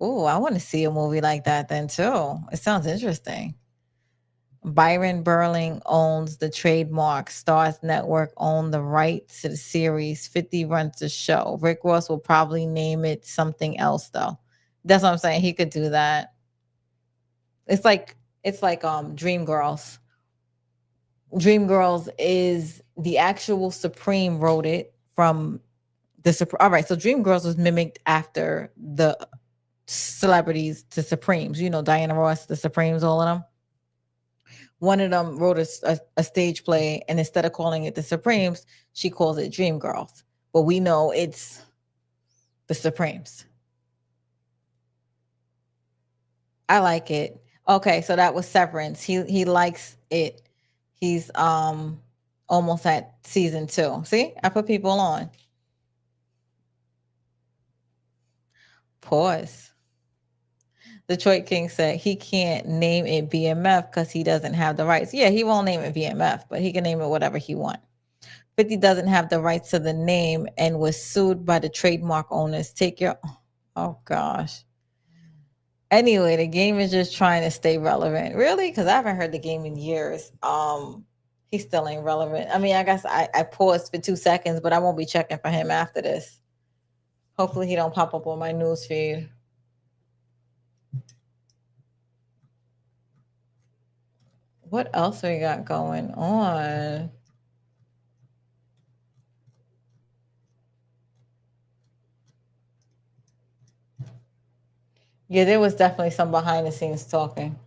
Oh, I want to see a movie like that then too. It sounds interesting. Byron Burling owns the trademark. Stars Network own the rights to the series. 50 runs the show. Rick Ross will probably name it something else though. That's what I'm saying. He could do that. It's like Dreamgirls. Dreamgirls is the actual Supreme wrote it from the all right. So Dreamgirls was mimicked after the celebrities to Supremes. You know, Diana Ross, the Supremes, all of them. One of them wrote a stage play, and instead of calling it the Supremes, she calls it Dreamgirls. But we know it's the Supremes. I like it. Okay, so that was Severance. He likes it. He's almost at season 2. See, I put people on. Pause. Detroit King said he can't name it BMF because he doesn't have the rights. Yeah, he won't name it BMF, but he can name it whatever he wants. 50 doesn't have the rights to the name and was sued by the trademark owners. Oh gosh. Anyway, the game is just trying to stay relevant. Really? Because I haven't heard the game in years. He still ain't relevant. I mean, I guess I paused for 2 seconds, but I won't be checking for him after this. Hopefully he don't pop up on my news feed. What else we got going on? Yeah, there was definitely some behind the scenes talking.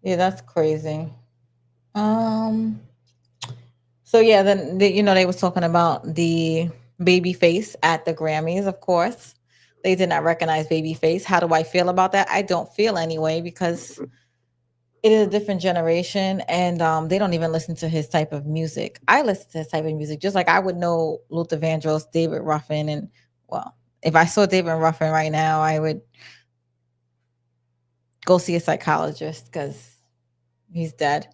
Yeah, that's crazy. So yeah, then they was talking about the Babyface at the Grammys, of course. They did not recognize Babyface. How do I feel about that? I don't feel anyway because it is a different generation and they don't even listen to his type of music. I listen to his type of music, just like I would know Luther Vandross, David Ruffin, and well, if I saw David Ruffin right now, I would go see a psychologist because He's dead.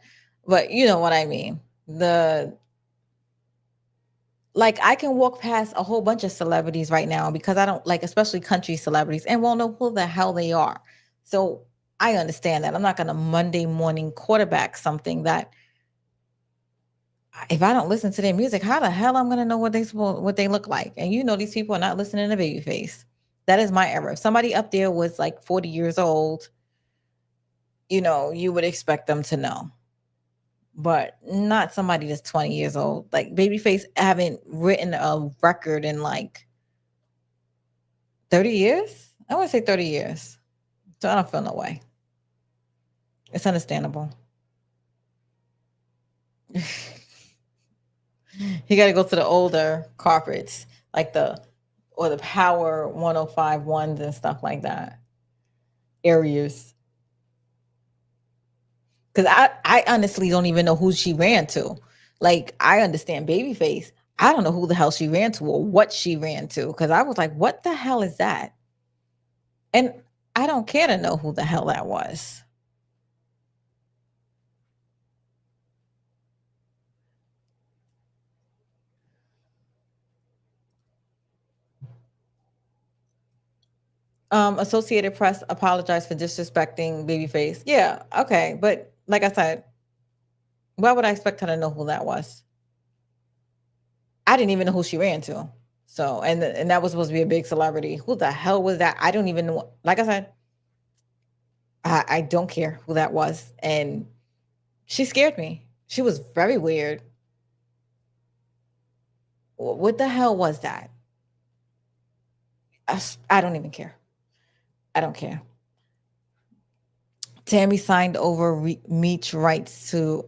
But you know what I mean. I can walk past a whole bunch of celebrities right now because I don't like, especially country celebrities, and won't know who the hell they are. So I understand that. I'm not going to Monday morning quarterback something that if I don't listen to their music, how the hell I'm going to know what they look like? And you know, these people are not listening to Babyface. That is my error. If somebody up there was like 40 years old, you know, you would expect them to know. But not somebody that's 20 years old. Like Babyface haven't written a record in like 30 years. I want to say 30 years. So I don't feel no way. It's understandable. You got to go to the older carpets, like the Power 105 ones and stuff like that. Areas. Because I honestly don't even know who she ran to. Like, I understand Babyface. I don't know who the hell she ran to or what she ran to. Because I was like, what the hell is that? And I don't care to know who the hell that was. Associated Press apologized for disrespecting Babyface. Yeah, okay. But like I said, why would I expect her to know who that was? I didn't even know who she ran to. So, and that was supposed to be a big celebrity. Who the hell was that? I don't even know. Like I said, I don't care who that was. And she scared me. She was very weird. What the hell was that? I don't even care. I don't care. Tammy signed over Meech rights to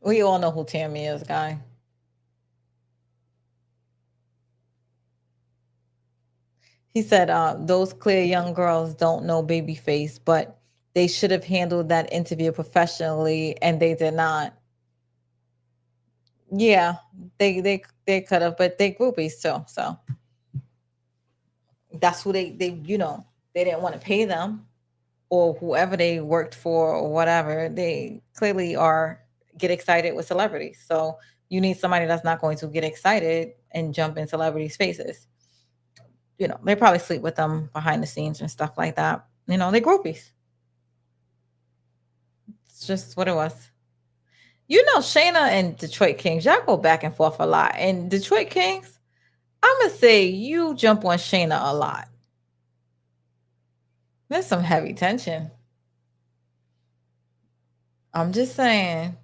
we all know who Tammy is, guy. He said, those clear young girls don't know Babyface, but they should have handled that interview professionally, and they did not. Yeah, they could have, but they groupies too. So that's who they they didn't want to pay them or whoever they worked for or whatever. They clearly get excited with celebrities. So you need somebody that's not going to get excited and jump in celebrities' faces. You know, they probably sleep with them behind the scenes and stuff like that. You know, they groupies. It's just what it was. You know, Shayna and Detroit Kings, y'all go back and forth a lot. And Detroit Kings, I'm going to say you jump on Shayna a lot. There's some heavy tension. I'm just saying.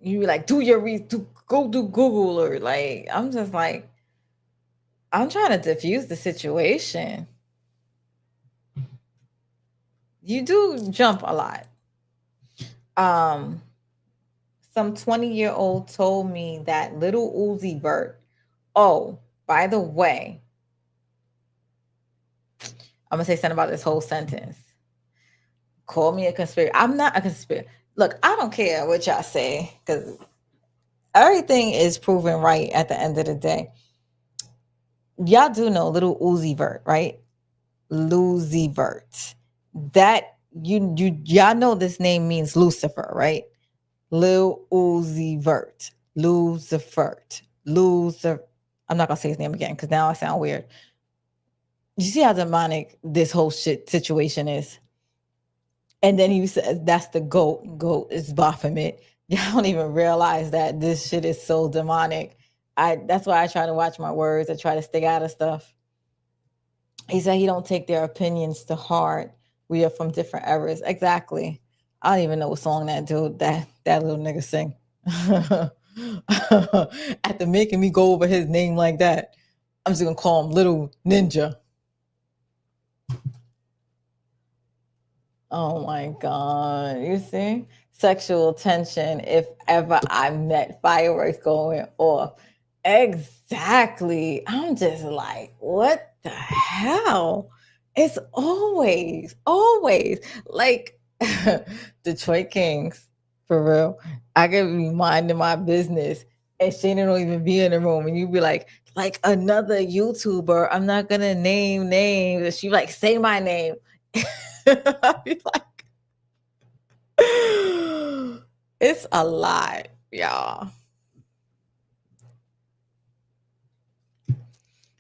You like, go do Google, or like, I'm just like, I'm trying to diffuse the situation. You do jump a lot. Some 20-year-old told me that Little Uzi Vert. Oh, by the way, I'm gonna say something about this whole sentence. Call me a conspiracy. I'm not a conspiracy. Look, I don't care what y'all say because everything is proven right at the end of the day. Y'all do know Little Uzi Vert, right? Uzi Vert. That y'all know this name means Lucifer, right? Lil Uzi Vert. Lucifer. Lucifer. I'm not gonna say his name again because now I sound weird. You see how demonic this whole situation is? And then he says that's the goat. Goat is Baphomet. Y'all don't even realize that this shit is so demonic. That's why I try to watch my words. I try to stay out of stuff. He said he don't take their opinions to heart. We are from different eras. Exactly. I don't even know what song that little nigga sing. After making me go over his name like that, I'm just gonna call him Little Ninja. Oh my God. You see? Sexual tension if ever I met, fireworks going off. Exactly. I'm just like, what the hell? It's always like Detroit Kings, for real. I could be minding my business. and Shayna don't even be in the room, and you be like another YouTuber. I'm not gonna name names. And she like, say my name. I'd be like, it's a lot, y'all.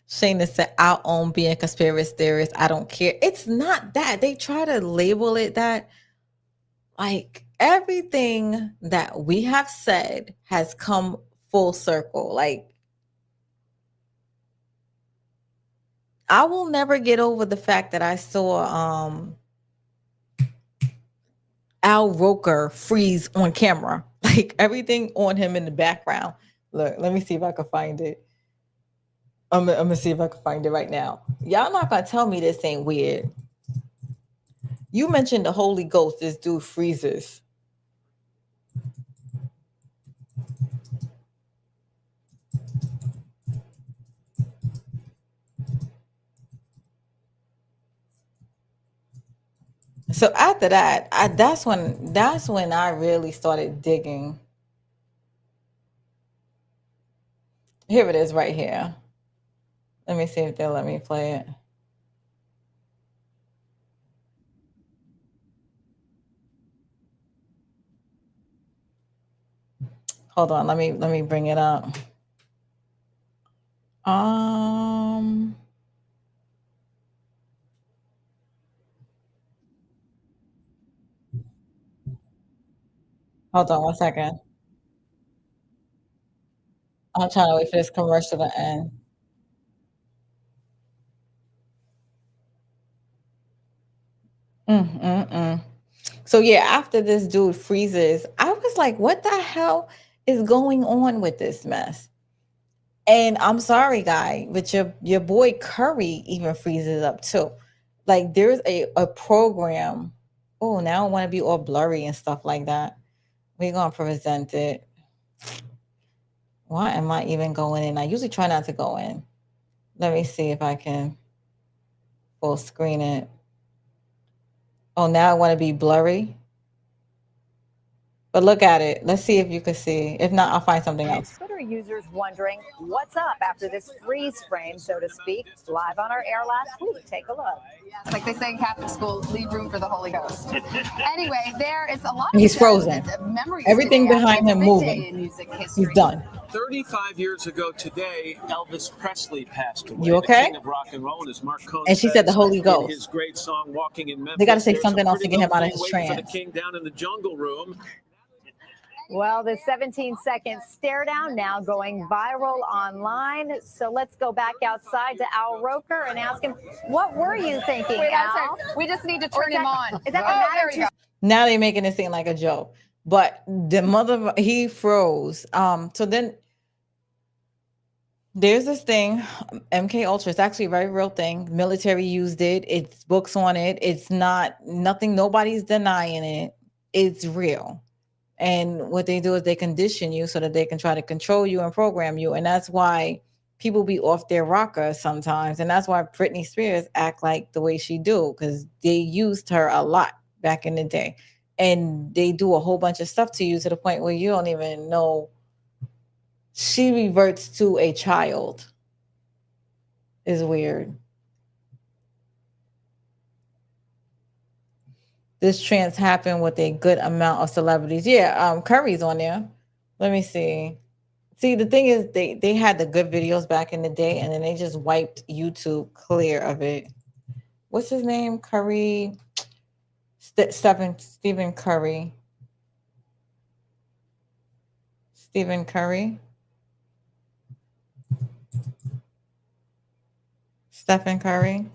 Shayna said, I'll own being a conspiracy theorist. I don't care. It's not that. They try to label it that. Like, everything that we have said has come full circle. Like, I will never get over the fact that I saw Al Roker freeze on camera. Like, everything on him in the background. Look, let me see if I can find it. I'm gonna see if I can find it right now. Y'all not gonna tell me this ain't weird. You mentioned the Holy Ghost. This dude freezes. So after that, that's when I really started digging. Here it is right here. Let me see if they'll let me play it. Hold on, let me bring it up. Hold on one second. I'm trying to wait for this commercial to end. So yeah, after this dude freezes, I was like, what the hell is going on with this mess? And I'm sorry, guy, but your boy Curry even freezes up too. Like, there's a program. Oh, now I want to be all blurry and stuff like that. We're gonna present it. Why am I even going in? I usually try not to go in. Let me see if I can full screen it. Oh, now I want to be blurry. But look at it. Let's see if you can see. If not, I'll find something else. Twitter users wondering what's up after this freeze frame, so to speak, live on our air last week. Take a look. Yes, like they say in Catholic school, leave room for the Holy Ghost. Anyway, there is a lot of. He's frozen. Everything behind him moving. He's done. 35 years ago today, Elvis Presley passed away. You okay? The king of rock and roll, as Mark Cohn and she said the Holy Ghost. His great song, "Walking in Memphis." They got to say something else to get him out of his trance. For the king down in the jungle room. Well, the 17-second stare down now going viral online. So let's go back outside to Al Roker and ask him, what were you thinking, Wait, Al? we just need to turn him on. Is that there we go. Now they're making it seem like a joke. But the mother, he froze. So then there's this thing, MK Ultra. It's actually a very real thing. Military used it. It's books on it. It's not nothing. Nobody's denying it. It's real. And what they do is they condition you so that they can try to control you and program you. And that's why people be off their rocker sometimes. And that's why Britney Spears act like the way she do, because they used her a lot back in the day. And they do a whole bunch of stuff to you to the point where you don't even know. She reverts to a child. Is weird. This trance happened with a good amount of celebrities. Yeah, Curry's on there. Let me see. See, the thing is, they had the good videos back in the day, and then they just wiped YouTube clear of it. What's his name? Curry. Stephen Curry. Stephen Curry. Stephen Curry.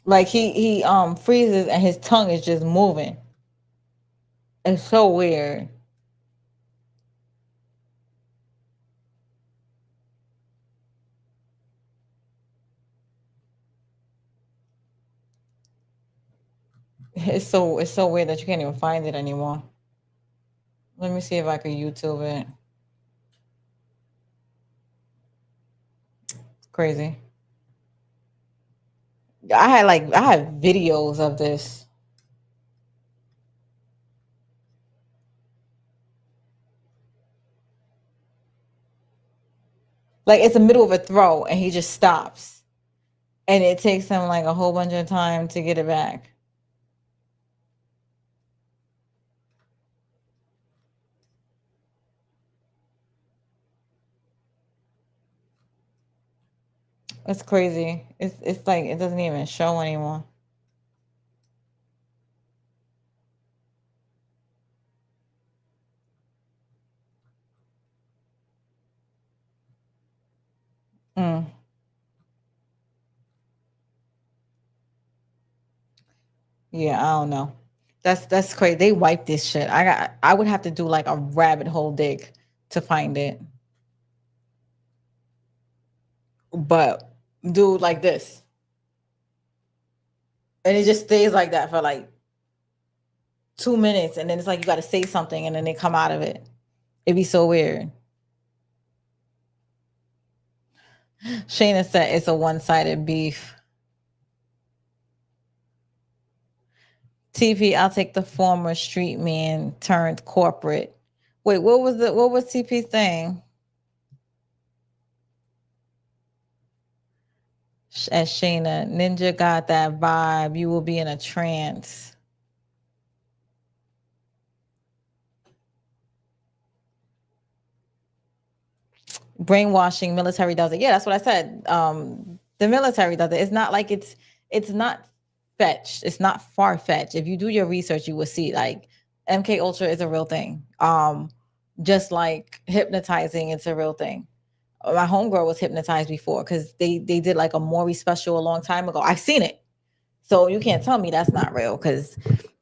Like he freezes and his tongue is just moving. It's so weird. It's so weird that you can't even find it anymore. Let me see if I can YouTube it. Crazy. I had videos of this. Like it's the middle of a throw and he just stops. And it takes him like a whole bunch of time to get it back. It's crazy. It's like it doesn't even show anymore. Mm. Yeah, I don't know. That's crazy. They wiped this shit. I would have to do like a rabbit hole dig to find it. But do like this. And it just stays like that for like 2 minutes, and then it's like you got to say something, and then they come out of it. It'd be so weird. Shayna said it's a one-sided beef. TP, I'll take the former street man turned corporate. Wait, what was TP saying? As Shayna, Ninja got that vibe. You will be in a trance. Brainwashing military does it. Yeah, that's what I said. The military does it. It's not like it's not fetched. It's not far fetched. If you do your research, you will see like MK Ultra is a real thing. Just like hypnotizing, it's a real thing. My homegirl was hypnotized before because they did like a Maury special a long time ago. I've seen it, so you can't tell me that's not real. Because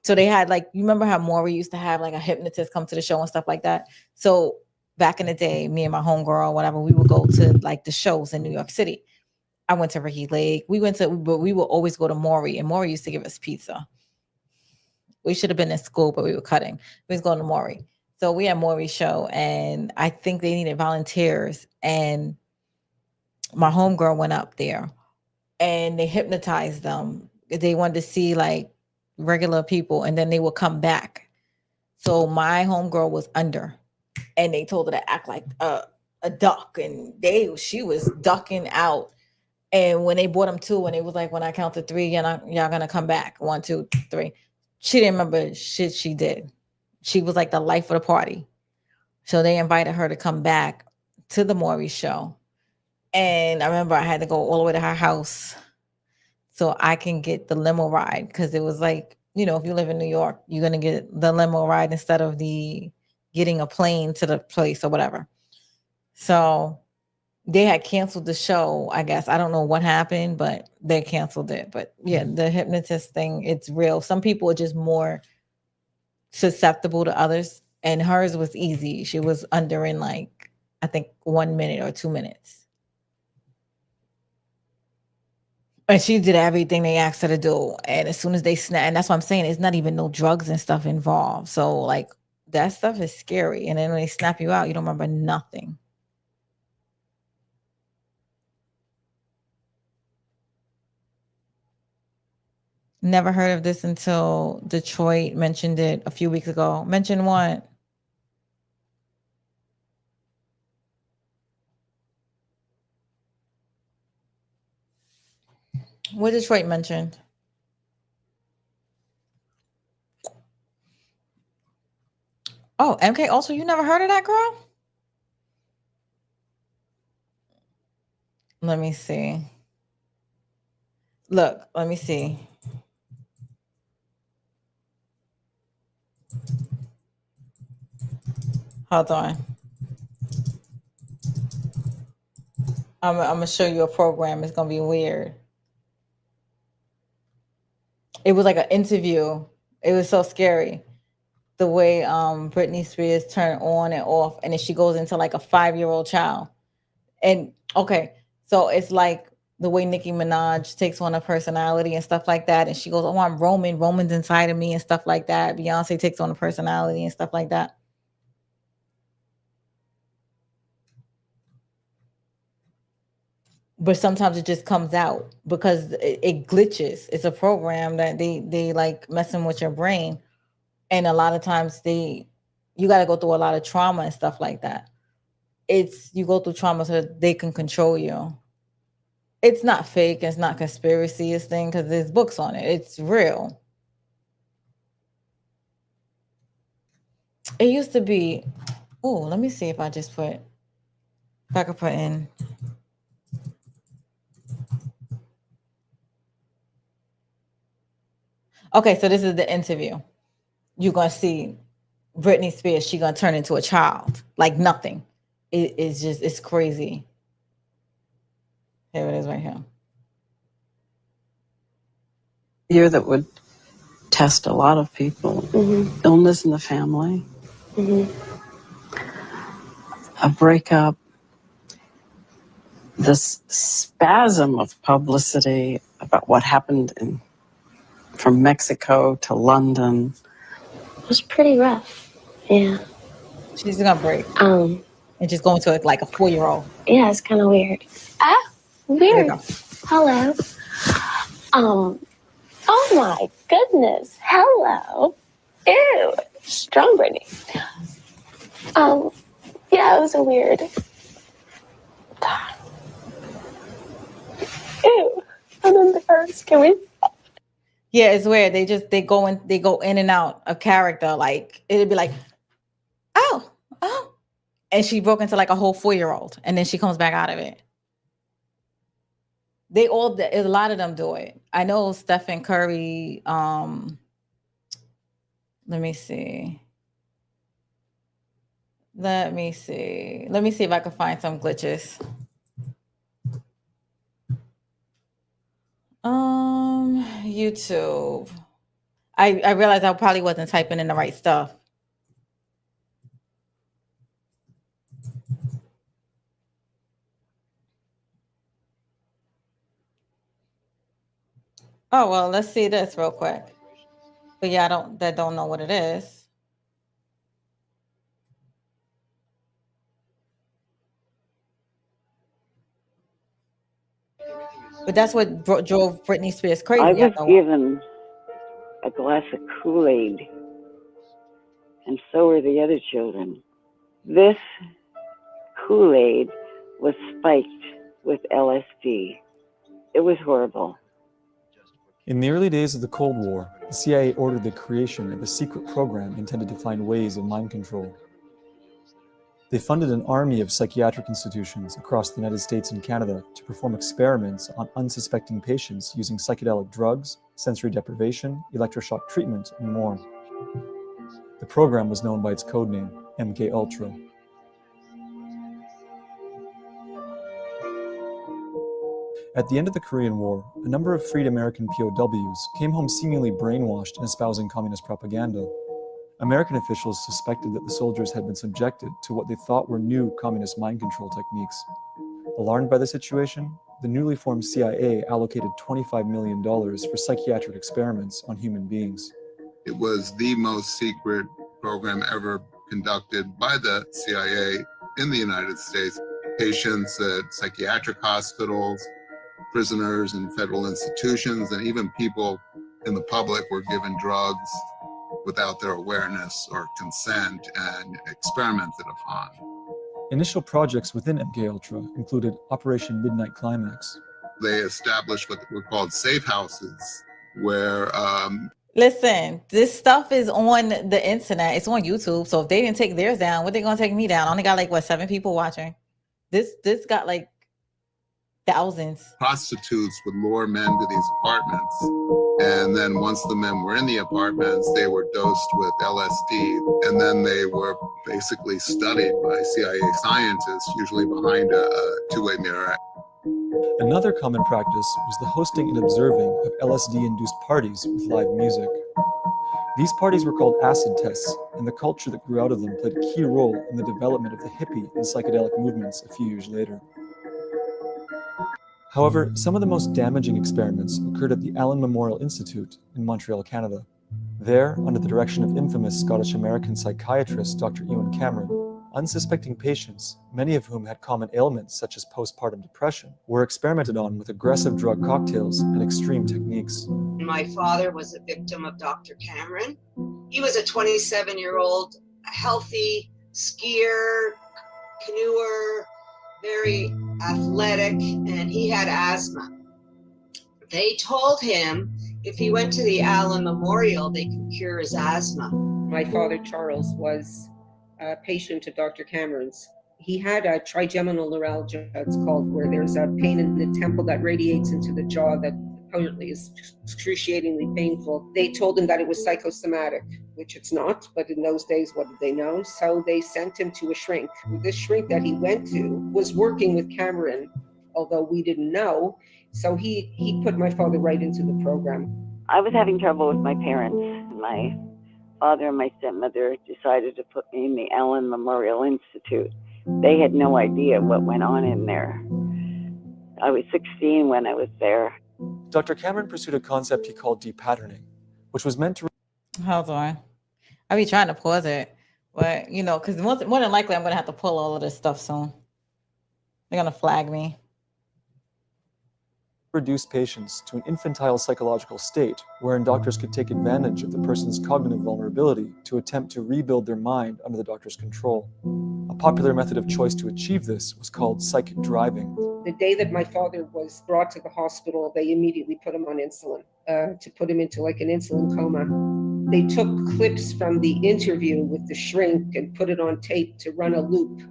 so they had like, you remember how Maury used to have like a hypnotist come to the show and stuff like that. So back in the day, me and my homegirl or whatever, we would go to like the shows in New York City. I went to Ricky Lake. We would always go to Maury, and Maury used to give us pizza. We should have been in school, but we were cutting. We was going to Maury. So we had Maury's show, and I think they needed volunteers. And my homegirl went up there, and they hypnotized them. They wanted to see like regular people, and then they would come back. So my homegirl was under, and they told her to act like a duck, and she was ducking out. And when they brought them to, and it was like, when I counted three, y'all gonna come back. 1, 2, 3. She didn't remember shit she did. She was like the life of the party. So they invited her to come back to the Maury show. And I remember I had to go all the way to her house so I can get the limo ride, because it was like, if you live in New York, you're going to get the limo ride instead of getting a plane to the place or whatever. So they had canceled the show, I guess. I don't know what happened, but they canceled it. But yeah, the hypnotist thing, it's real. Some people are just more susceptible to others, and hers was easy. She was under in like, I think 1 minute or 2 minutes. And she did everything they asked her to do. And as soon as they snap, and that's what I'm saying, it's not even no drugs and stuff involved. So like that stuff is scary. And then when they snap you out, you don't remember nothing. Never heard of this until Detroit mentioned it a few weeks ago. Mention what? What Detroit mentioned? Oh, MK Ultra, you never heard of that girl? Let me see. Look, let me see. Hold on. I'm gonna show you a program. It's gonna be weird. It was like an interview. It was so scary. The way Britney Spears turned on and off, and then she goes into like a 5-year-old child. And okay, so it's like the way Nicki Minaj takes on a personality and stuff like that. And she goes, "Oh, I'm Roman. Roman's inside of me," and stuff like that. Beyonce takes on a personality and stuff like that. but sometimes it just comes out because it glitches. It's a program that they like messing with your brain, and a lot of times you got to go through a lot of trauma and stuff like that. You go through trauma so that they can control you. It's not fake. It's not conspiracy. It's thing because there's books on it. It's real. It used to be. Oh, let me see if I could put in. Okay, so this is the interview. You're gonna see Britney Spears. She's gonna turn into a child, like nothing. It's crazy. Here it is, right here. Year that would test a lot of people. Illness in the family. A breakup. This spasm of publicity about what happened from Mexico to London. It was pretty rough. Yeah. She's gonna break. And just go into like a 4-year-old. Yeah, it's kind of weird. Ah, weird. Hello. Oh my goodness. Hello. Ew. Strong Britney. Yeah, it was a weird. Ew. I'm embarrassed. Can we? Yeah, it's weird. They go in and out of character. Like it'd be like, oh, and she broke into like a whole 4-year-old, and then she comes back out of it. A lot of them do it. I know Stephen Curry. Let me see. Let me see if I can find some glitches. YouTube. I realized I probably wasn't typing in the right stuff. Oh, well, let's see this real quick. But yeah, I don't know what it is. But that's what drove Britney Spears crazy. I was given a glass of Kool-Aid, and so were the other children. This Kool-Aid was spiked with LSD. It was horrible. In the early days of the Cold War, the CIA ordered the creation of a secret program intended to find ways of mind control. They funded an army of psychiatric institutions across the United States and Canada to perform experiments on unsuspecting patients using psychedelic drugs, sensory deprivation, electroshock treatment, and more. The program was known by its codename, MKUltra. At the end of the Korean War, a number of freed American POWs came home seemingly brainwashed and espousing communist propaganda. American officials suspected that the soldiers had been subjected to what they thought were new communist mind control techniques. Alarmed by the situation, the newly formed CIA allocated $25 million for psychiatric experiments on human beings. It was the most secret program ever conducted by the CIA in the United States. Patients at psychiatric hospitals, prisoners in federal institutions, and even people in the public were given drugs without their awareness or consent and experimented upon. Initial projects within MKUltra included Operation Midnight Climax. They established what were called safe houses, where listen, this stuff is on the internet. It's on YouTube. So if they didn't take theirs down, what they gonna take me down? I only got like 7 people watching. This got like thousands. Prostitutes would lure men to these apartments, and then once the men were in the apartments, they were dosed with LSD, and then they were basically studied by CIA scientists, usually behind a two-way mirror. Another common practice was the hosting and observing of LSD-induced parties with live music. These parties were called acid tests, and the culture that grew out of them played a key role in the development of the hippie and psychedelic movements a few years later. However, some of the most damaging experiments occurred at the Allen Memorial Institute in Montreal, Canada. There, under the direction of infamous Scottish-American psychiatrist Dr. Ewan Cameron, unsuspecting patients, many of whom had common ailments such as postpartum depression, were experimented on with aggressive drug cocktails and extreme techniques. My father was a victim of Dr. Cameron. He was a 27-year-old, healthy skier, canoeer, very athletic, and he had asthma. They told him if he went to the Allen Memorial, they could cure his asthma. My father, Charles, was a patient of Dr. Cameron's. He had a trigeminal neuralgia, it's called, where there's a pain in the temple that radiates into the jaw that apparently is excruciatingly painful. They told him that it was psychosomatic, which it's not, but in those days, what did they know? So they sent him to a shrink. This shrink that he went to was working with Cameron, although we didn't know. So he put my father right into the program. I was having trouble with my parents. My father and my stepmother decided to put me in the Allen Memorial Institute. They had no idea what went on in there. I was 16 when I was there. Dr. Cameron pursued a concept he called depatterning, which was meant to... Hold on. I be trying to pause it, but, you know, because more than likely I'm going to have to pull all of this stuff soon. They're going to flag me. Reduce patients to an infantile psychological state wherein doctors could take advantage of the person's cognitive vulnerability to attempt to rebuild their mind under the doctor's control. A popular method of choice to achieve this was called psychic driving. The day that my father was brought to the hospital, they immediately put him on insulin to put him into like an insulin coma. They took clips from the interview with the shrink and put it on tape to run a loop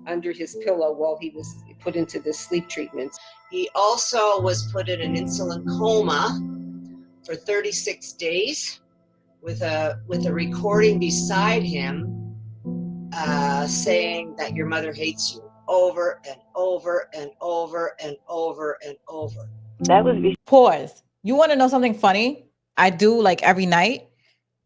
under his pillow while he was put into this sleep treatment. He also was put in an insulin coma for 36 days with a recording beside him saying that your mother hates you over and over and over and over and over. That was Pause. You want to know something funny? I do like every night.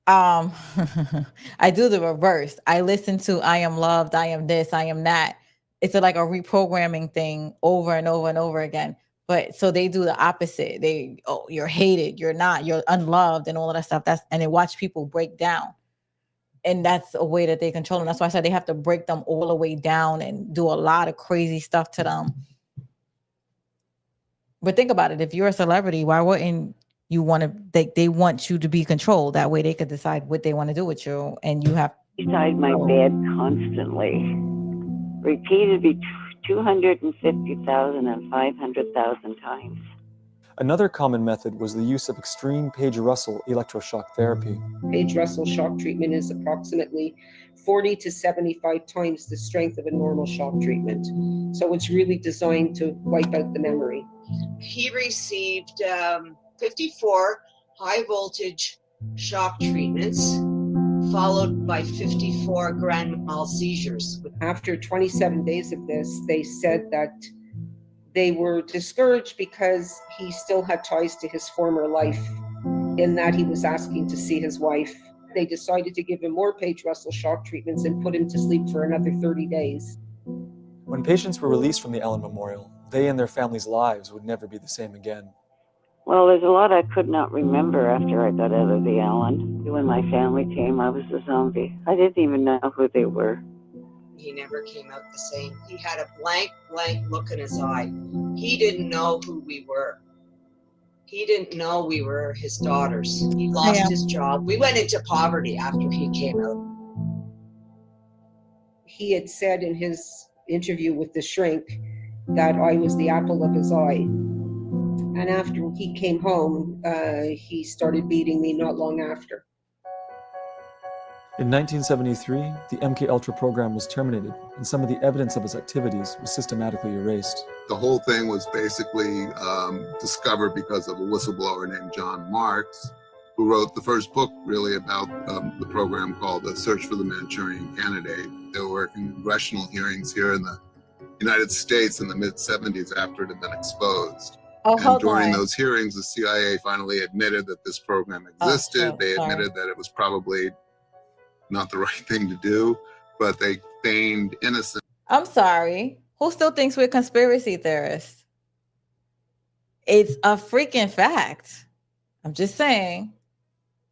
I do the reverse. I listen to I Am Loved, I Am This, I Am That. It's like a reprogramming thing over and over and over again. But so they do the opposite. You're hated, you're not, you're unloved and all of that stuff. And they watch people break down. And that's a way that they control them. That's why I said they have to break them all the way down and do a lot of crazy stuff to them. But think about it. If you're a celebrity, why wouldn't you want to, they want you to be controlled. That way they could decide what they want to do with you. And you have beside my bed constantly, repeatedly 250,000 and 500,000 times. Another common method was the use of extreme Page Russell electroshock therapy. Page Russell shock treatment is approximately 40 to 75 times the strength of a normal shock treatment. So it's really designed to wipe out the memory. He received 54 high voltage shock treatments, followed by 54 grand mal seizures. After 27 days of this, they said that they were discouraged because he still had ties to his former life, in that he was asking to see his wife. They decided to give him more Page Russell shock treatments and put him to sleep for another 30 days. When patients were released from the Allen Memorial, they and their families' lives would never be the same again. Well, there's a lot I could not remember after I got out of the Allen. When my family came, I was a zombie. I didn't even know who they were. He never came out the same. He had a blank look in his eye. He didn't know who we were. He didn't know we were his daughters. He lost his job. We went into poverty after he came out. He had said in his interview with the shrink that I was the apple of his eye. And after he came home, he started beating me not long after. In 1973, the MKUltra program was terminated, and some of the evidence of its activities was systematically erased. The whole thing was basically discovered because of a whistleblower named John Marks, who wrote the first book really about the program called The Search for the Manchurian Candidate. There were congressional hearings here in the United States in the mid-70s after it had been exposed. And during those hearings, the CIA finally admitted that this program existed. They admitted that it was probably not the right thing to do, but they feigned innocence. I'm sorry. Who still thinks we're conspiracy theorists? It's a freaking fact. I'm just saying.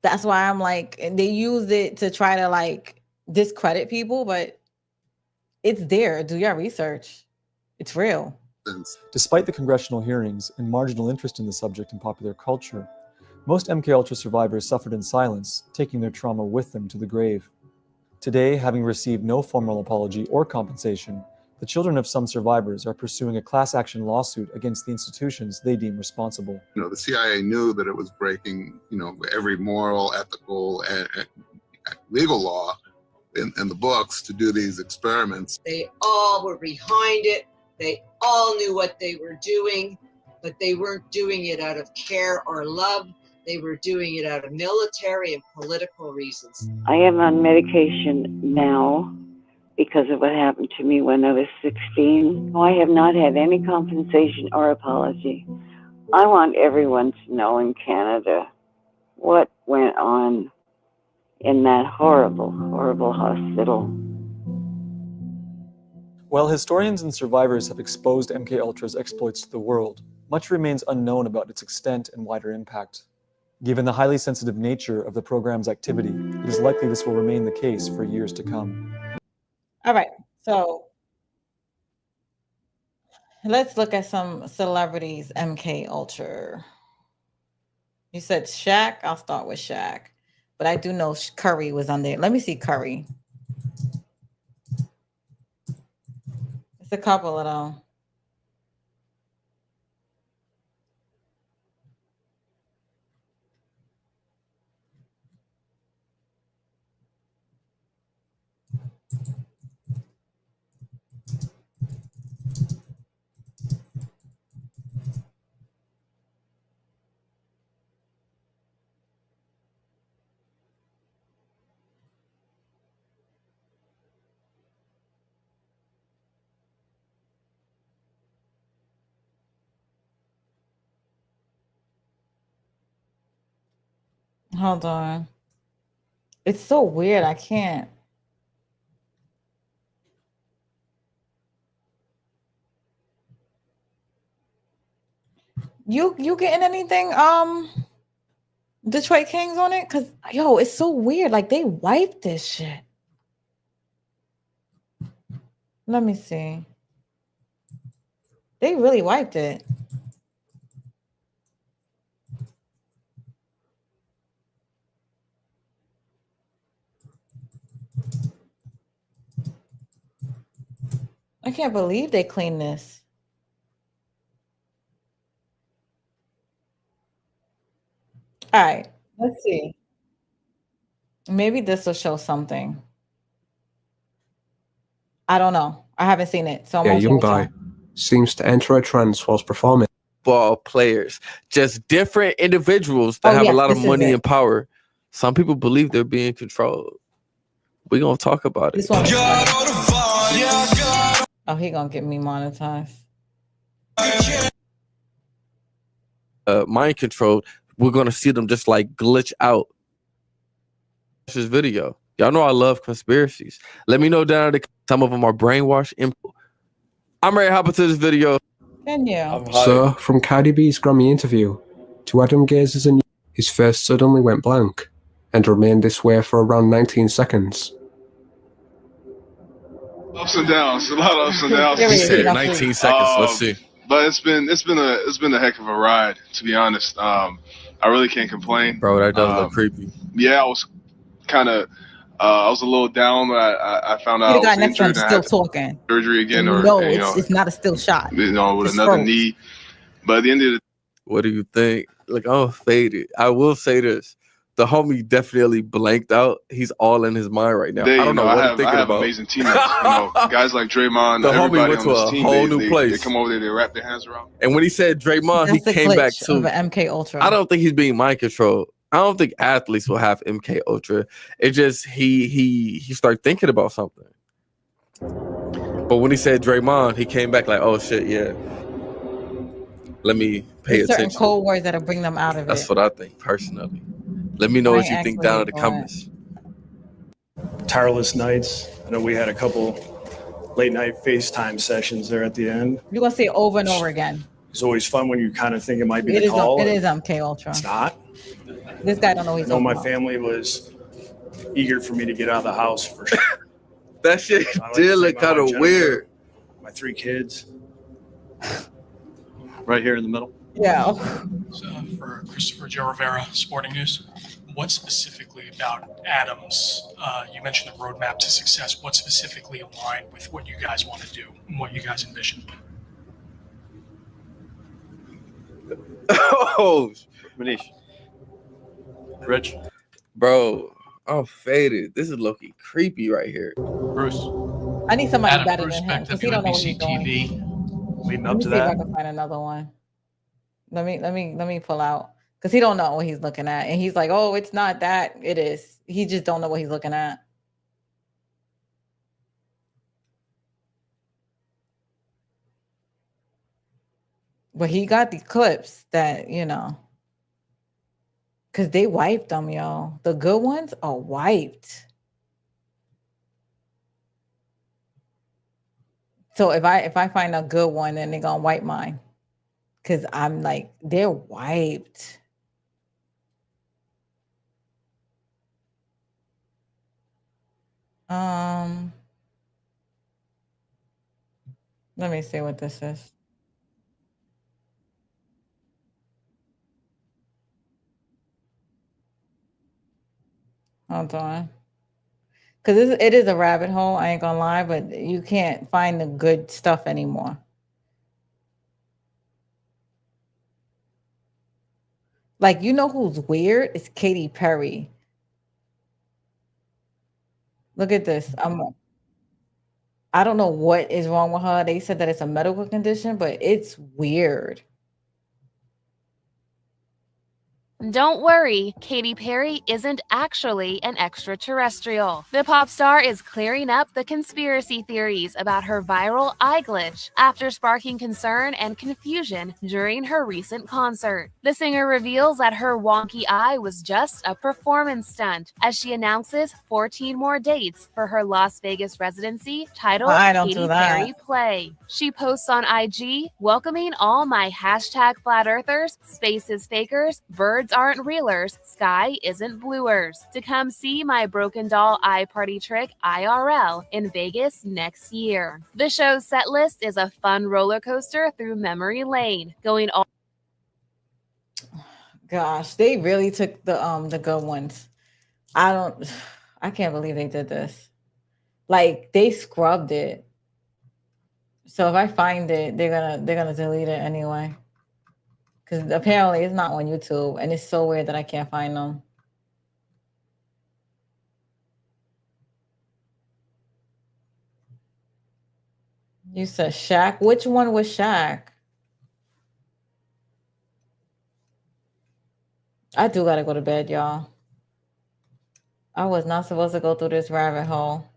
That's why I'm like, they use it to try to like discredit people, but It's there. Do your research. It's real. Despite the congressional hearings and marginal interest in the subject in popular culture, most MKUltra survivors suffered in silence, taking their trauma with them to the grave. Today, having received no formal apology or compensation, the children of some survivors are pursuing a class action lawsuit against the institutions they deem responsible. The CIA knew that it was breaking, every moral, ethical, and legal law in the books to do these experiments. They all were behind it. They all knew what they were doing, but they weren't doing it out of care or love. They were doing it out of military and political reasons. I am on medication now because of what happened to me when I was 16. I have not had any compensation or apology. I want everyone to know in Canada what went on in that horrible, horrible hospital. While historians and survivors have exposed MKUltra's exploits to the world, much remains unknown about its extent and wider impact. Given the highly sensitive nature of the program's activity, it is likely this will remain the case for years to come. All right, so let's look at some celebrities MKUltra. You said Shaq. I'll start with Shaq, but I do know Curry was on there. Let me see Curry. It's a couple of them. Hold on. It's so weird. I can't. You getting anything? Detroit Kings on it? Cause it's so weird. Like they wiped this shit. Let me see. They really wiped it. I can't believe they cleaned this. All right, let's see. Maybe this will show something. I don't know. I haven't seen it. So I'm a young guy seems to enter a trance whilst performing. Ball players, just different individuals that have a lot of money and power. Some people believe they're being controlled. We're going to talk about it. This one. Oh, he going to get me monetized. Mind controlled. We're going to see them just like glitch out. This video. Y'all know I love conspiracies. Let me know down in the some of them are brainwashed. I'm ready to hop into this video. Can you? So, from Cardi B's Grammy interview to Adam Gazer's his face suddenly went blank and remained this way for around 19 seconds. Ups and downs, a lot of ups and downs. He said 19 seconds. Let's see. But it's been a heck of a ride, to be honest. I really can't complain. Bro, that does look creepy. Yeah, I was kind of I was a little down. I found out I was injured and still talking. Surgery again, or no, it's not a still shot. With another knee. But at the end of the what do you think? Like, I'm faded. I will say this. The homie definitely blanked out. He's all in his mind right now. I don't know what he's thinking I have about. amazing teammates. Guys like Draymond, the homie everybody went to on this a team, whole new place. They come over there, they wrap their hands around. And when he said Draymond, he came back too. MKUltra. I don't think he's being mind controlled. I don't think athletes will have MKUltra. It just he started thinking about something. But when he said Draymond, he came back like, oh shit, yeah. Let me pay There's certain attention. code words that'll bring them out of That's it. what I think personally. Let me know what you think down in the comments. Tireless nights. I know we had a couple late night FaceTime sessions there at the end. You're gonna say it over and over again. It's always fun when you kind of think it might be It the is. call. It is MKUltra. It's not. This guy don't know what he's I know talking my about. family was eager for me to get out of the house for sure. That shit So I'd like did to look thank my kind wife, of Jennifer, weird. My 3 kids. Right here in the middle. Yeah. For Christopher Joe Rivera, Sporting News. What specifically about Adams? You mentioned the roadmap to success. What specifically aligned with what you guys want to do and what you guys envision? Oh, Manish. Rich. Bro, I'm faded. This is low-key creepy right here. Bruce. I need somebody Adam, better Bruce than him Beck, because he don't know what he's WNBC doing. TV. Leading Let up me to see if I that. can find another one. Let me pull out because he don't know what he's looking at, and he's like, "Oh, it's not that. It is." He just don't know what he's looking at. But he got the clips that because they wiped them, y'all. The good ones are wiped. So if I find a good one, then they're gonna wipe mine. Cause I'm like, they're wiped. Let me see what this is. Hold on. Because it is a rabbit hole, I ain't gonna lie, but you can't find the good stuff anymore. Like, you know who's weird? It's Katy Perry. Look at this. I don't know what is wrong with her. They said that it's a medical condition, but it's weird. Don't worry, Katy Perry isn't actually an extraterrestrial. The pop star is clearing up the conspiracy theories about her viral eye glitch after sparking concern and confusion during her recent concert. The singer reveals that her wonky eye was just a performance stunt as she announces 14 more dates for her Las Vegas residency titled I don't do Katy that. Perry Play. She posts on IG, welcoming all my hashtag flat earthers, spaces fakers, birds aren't realers, sky isn't bluers, to come see my broken doll eye party trick IRL in Vegas next year. The show's set list is a fun roller coaster through memory lane, going all. Gosh, they really took the good ones. I can't believe they did this. Like, they scrubbed it. So if I find it, they're gonna delete it anyway. Because apparently it's not on YouTube, and it's so weird that I can't find them. You said Shaq. Which one was Shaq? I do gotta go to bed, y'all. I was not supposed to go through this rabbit hole.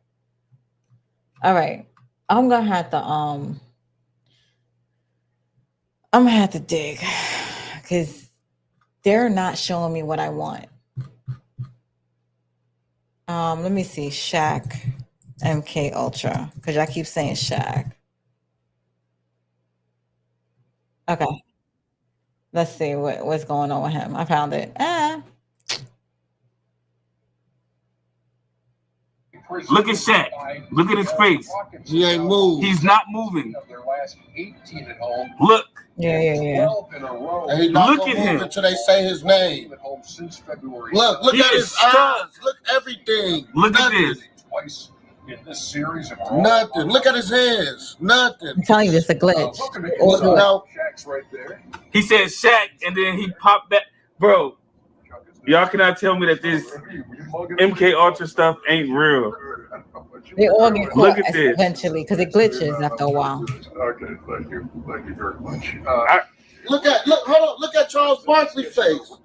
All right. I'm gonna have to dig because they're not showing me what I want. Let me see. Shaq MK Ultra, because y'all keep saying Shaq. Okay. Let's see what's going on with him. I found it. Look at Shaq. Look at his face. He ain't moved. He's not moving. Look. Yeah. And he's not gonna move until they say his name. Look at his eyes. Look everything. Look at this. Nothing. Look at his hands. Nothing. I'm telling you, this is a glitch. No. He said Shaq, and then he popped back. Bro, y'all cannot tell me that this MK Ultra stuff ain't real. They all get Look caught at this. eventually because it glitches after a while. Okay, thank you very much. Hold on. Look at Charles Barkley's face.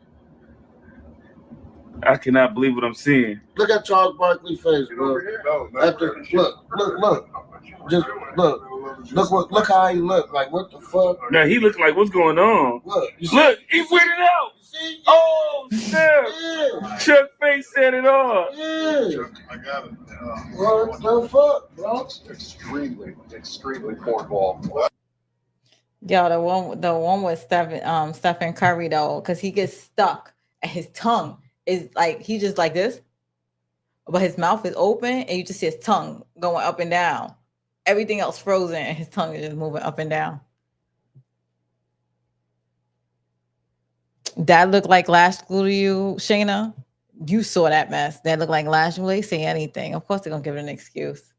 I cannot believe what I'm seeing. Look at Charles Barkley's face, bro. Look. Just look. Look how he look. Like, what the fuck? Yeah, he look like, what's going on? Look, he weirded out. See? Oh, snap. Chuck face said it all. Yeah. I got it. What the fuck, bro? Extremely cornball. Yo, the one with Stephen Curry though, because he gets stuck and his tongue is like he just like this. but his mouth is open and you just see his tongue going up and down. Everything else frozen and his tongue is just moving up and down. That looked like lash glue to you, Shayna? You saw that mess. That looked like lash glue. They say anything. Of course they're going to give it an excuse.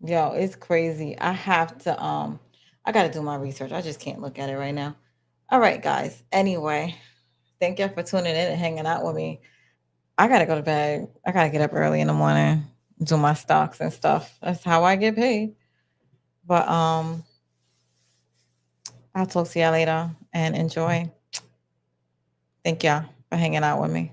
Yo, it's crazy. I have to I got to do my research. I just can't look at it right now. All right, guys. Anyway, thank you for tuning in and hanging out with me. I got to go to bed. I got to get up early in the morning, do my stocks and stuff. That's how I get paid. But I'll talk to y'all later and enjoy. Thank y'all for hanging out with me.